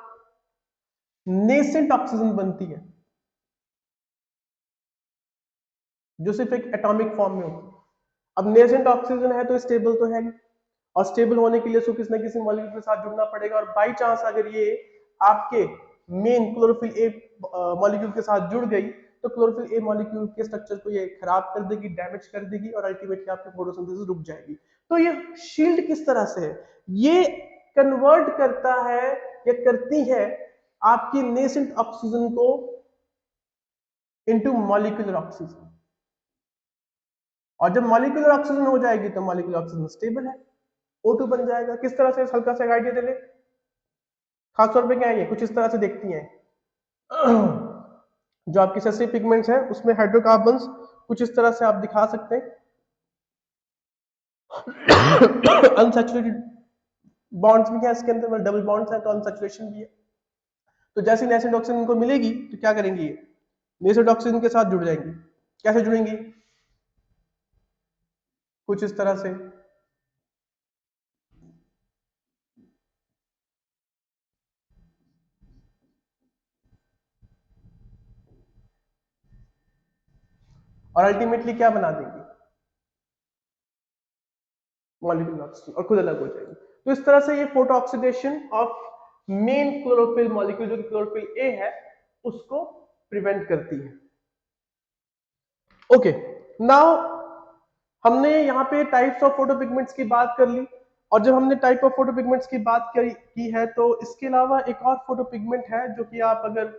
नेसेंट ऑक्सीजन बनती है जो सिर्फ एक एटॉमिक फॉर्म में होती है। अब नेसेंट ऑक्सीजन है तो स्टेबल तो है नहीं, और स्टेबल होने के लिए उसको किसी न किसी मॉलिक्यूल के साथ जुड़ना पड़ेगा, और बाई चांस अगर ये आपके मेन क्लोरोफिल ए मॉलिक्यूल के साथ जुड़ गई, तो क्लोरोफिल ए मॉलिक्यूल के स्ट्रक्चर को ये खराब कर देगी, डैमेज कर देगी, और अल्टीमेटली आपकी फोटोसिंथेसिस रुक जाएगी। तो ये शील्ड किस तरह से है? ये कन्वर्ट करता है या करती है आपकी नेसेंट ऑक्सीजन को इनटू मॉलिक्यूलर ऑक्सीजन, और जब मॉलिक्यूलर ऑक्सीजन हो जाएगी तो मॉलिक्यूलर ऑक्सीजन स्टेबल है, O2 बन जाएगा। किस तरह से? हल्का सा आइडिया दे ले। खासतौर पे क्या है, ये कुछ इस तरह से देखती हैं। जो आपकी एसेसरी पिगमेंट्स है उसमें हाइड्रोकार्बन्स कुछ इस तरह से आप दिखा सकते हैं। अनसैचुरेटेड बॉन्ड्स भी है इसके अंदर, मतलब डबल बॉन्ड्स है तो अनसैचुरेशन भी है। तो जैसे नेसेंट ऑक्सीजन इनको मिलेगी तो क्या करेंगी, ये नेसेंट ऑक्सीजन के साथ जुड़ जाएंगी। कैसे जुड़ेंगी, कुछ इस तरह से। और अल्टीमेटली क्या बना देंगी, मॉलिक्यूल ऑक्सीजन, और खुद अलग हो जाएगी। तो इस तरह से ये photo oxidation of main chlorophyll molecule जो कि क्लोरोफिल ए है उसको प्रिवेंट करती है। ओके, नाउ हमने यहाँ पे टाइप्स ऑफ फोटोपिगमेंट्स की बात कर ली, और जब हमने टाइप ऑफ फोटोपिगमेंट्स की बात की है तो इसके अलावा एक और फोटोपिगमेंट है जो कि आप अगर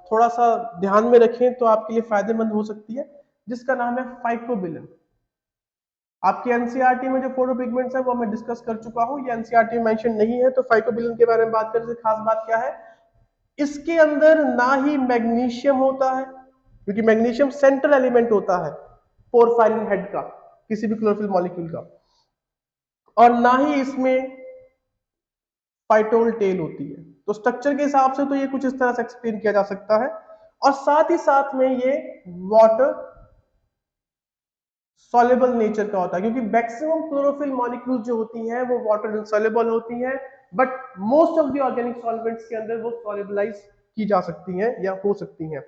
थोड़ा सा ध्यान में रखें तो आपके लिए फायदेमंद हो सकती है, जिसका नाम है फाइकोबिलिन। आपके एनसीईआरटी में जो फोटोपिगमेंट्स है वो मैं डिस्कस कर चुका हूं, ये एनसीईआरटी में मेंशन नहीं है। तो फाइकोबिलिन के बारे में बात करने से खास बात क्या है, इसके अंदर ना ही मैग्नीशियम होता है, क्योंकि मैग्नीशियम सेंट्रल एलिमेंट होता है पोरफायरिन हेड का, किसी भी क्लोरोफिल मॉलिक्यूल का, और ना ही इसमें फाइटोल टेल होती है। तो स्ट्रक्चर के हिसाब से तो ये कुछ इस तरह से एक्सप्लेन किया जा सकता है। और साथ ही साथ में ये वाटर सॉल्युबल नेचर का होता है, क्योंकि मैक्सिमम क्लोरोफिल मॉलिक्यूल्स जो होती हैं वो वाटर इनसॉल्युबल होती हैं, but most of the organic solvents के अंदर वो सॉल्युबलाइज की जा सकती हैं या हो सकती हैं।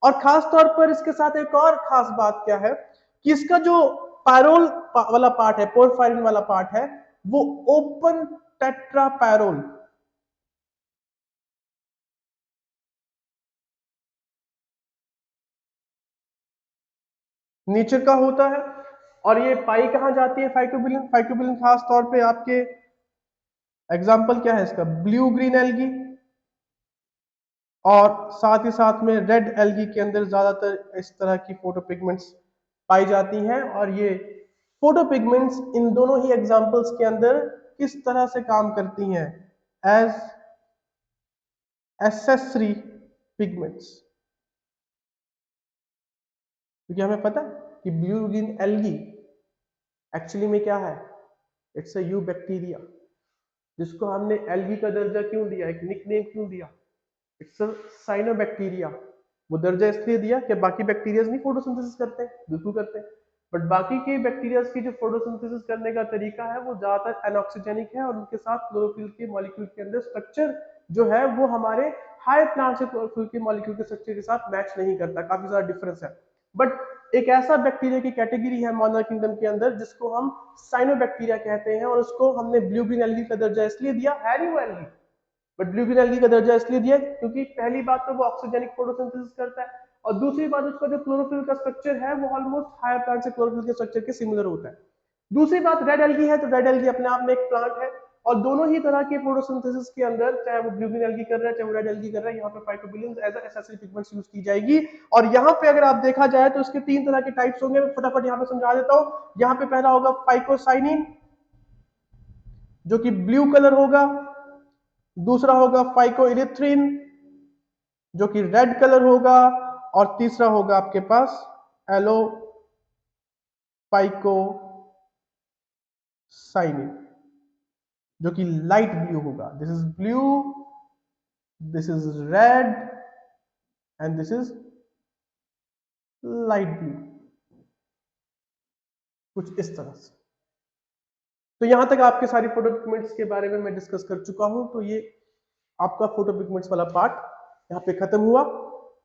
और खास तौर पर इसके साथ एक और खास बात क्या है कि इसका जो पैरोल वाला पार्ट है, पोरफायरिन वाला पार्ट है, वो ओपन टेट्रा पैरोल नेचर का होता है। और ये पाई कहां जाती है, फाइकोबिलिन। फाइकोबिलिन खास तौर पे आपके एग्जाम्पल क्या है इसका, ब्लू ग्रीन एल्गी, और साथ ही साथ में रेड एल्गी के अंदर ज्यादातर इस तरह की फोटोपिगमेंट्स पाई जाती हैं। और ये फोटोपिगमेंट्स इन दोनों ही एग्जाम्पल्स के अंदर किस तरह से काम करती हैं, एज एसेसरी पिगमेंट्स। क्योंकि हमें पता है कि ब्लू ग्रीन एल्गी एक्चुअली में क्या है, इट्स अ यू बैक्टीरिया, जिसको हमने एल्गी का दर्जा क्यों दिया, एक निकनेम क्यों दिया, इट्स अ साइनोबैक्टीरिया। वो दर्जा इसलिए दिया कि बाकी बैक्टीरियाज नहीं फोटोसिंथेसिस करते, बिल्कुल करते हैं, बट बाकी के बैक्टीरियाज की जो फोटोसिंथेसिस करने का तरीका है वो ज्यादातर एनऑक्सीजेनिक है, और उनके साथ क्लोरोफिल के मॉलिक्यूल के अंदर स्ट्रक्चर जो है वो हमारे हाई प्लांट से क्लोरोफिल के मॉलिक्यूल के स्ट्रक्चर के साथ मैच नहीं करता, काफी ज्यादा डिफरेंस है। बट एक ऐसा बैक्टीरिया की कैटेगरी है मोनर किंगडम के अंदर जिसको हम साइनोबैक्टीरिया कहते हैं, और उसको हमने ब्लू ग्रीन एल्गी का दर्जा इसलिए दिया, है नहीं वो algae, but blue green algae का दर्जा इसलिए दिया क्योंकि पहली बात तो वो ऑक्सीजेनिक फोटोसिंथेसिस करता है, और दूसरी बात उसका जो क्लोरोफिल का स्ट्रक्चर है वो ऑलमोस्ट हायर प्लांट से क्लोरोफिल के स्ट्रक्चर के सिमिलर होता है। दूसरी बात रेड एल्गी है, तो रेड एल्गी अपने आप में एक प्लांट है, और दोनों ही तरह के फोटोसिंथेसिस के अंदर, चाहे वो ब्लू ग्रीन एल्गी कर रहा है चाहे वो रेड एल्गी कर रहा है, यहाँ पे फाइटोबिलिन एज एसेसरी पिगमेंट्स यूज की जाएगी। और यहाँ पे अगर आप देखा जाए तो इसके तीन तरह के टाइप्स होंगे, मैं फटाफट यहाँ पे समझा देता हूँ। यहाँ पे पहला होगा फाइकोसाइनिन, जो कि ब्लू कलर होगा। दूसरा होगा फाइकोइरिथ्रिन, जो कि रेड कलर होगा। और तीसरा होगा आपके पास एलो फाइकोसाइनिन, जो कि लाइट ब्लू होगा। This is blue, this is red, and this is light blue, कुछ इस तरह से। तो यहां तक आपके सारी फोटो पिगमेंट्स के बारे में मैं डिस्कस कर चुका हूं। तो ये आपका फोटो पिगमेंट्स वाला पार्ट यहाँ पे खत्म हुआ।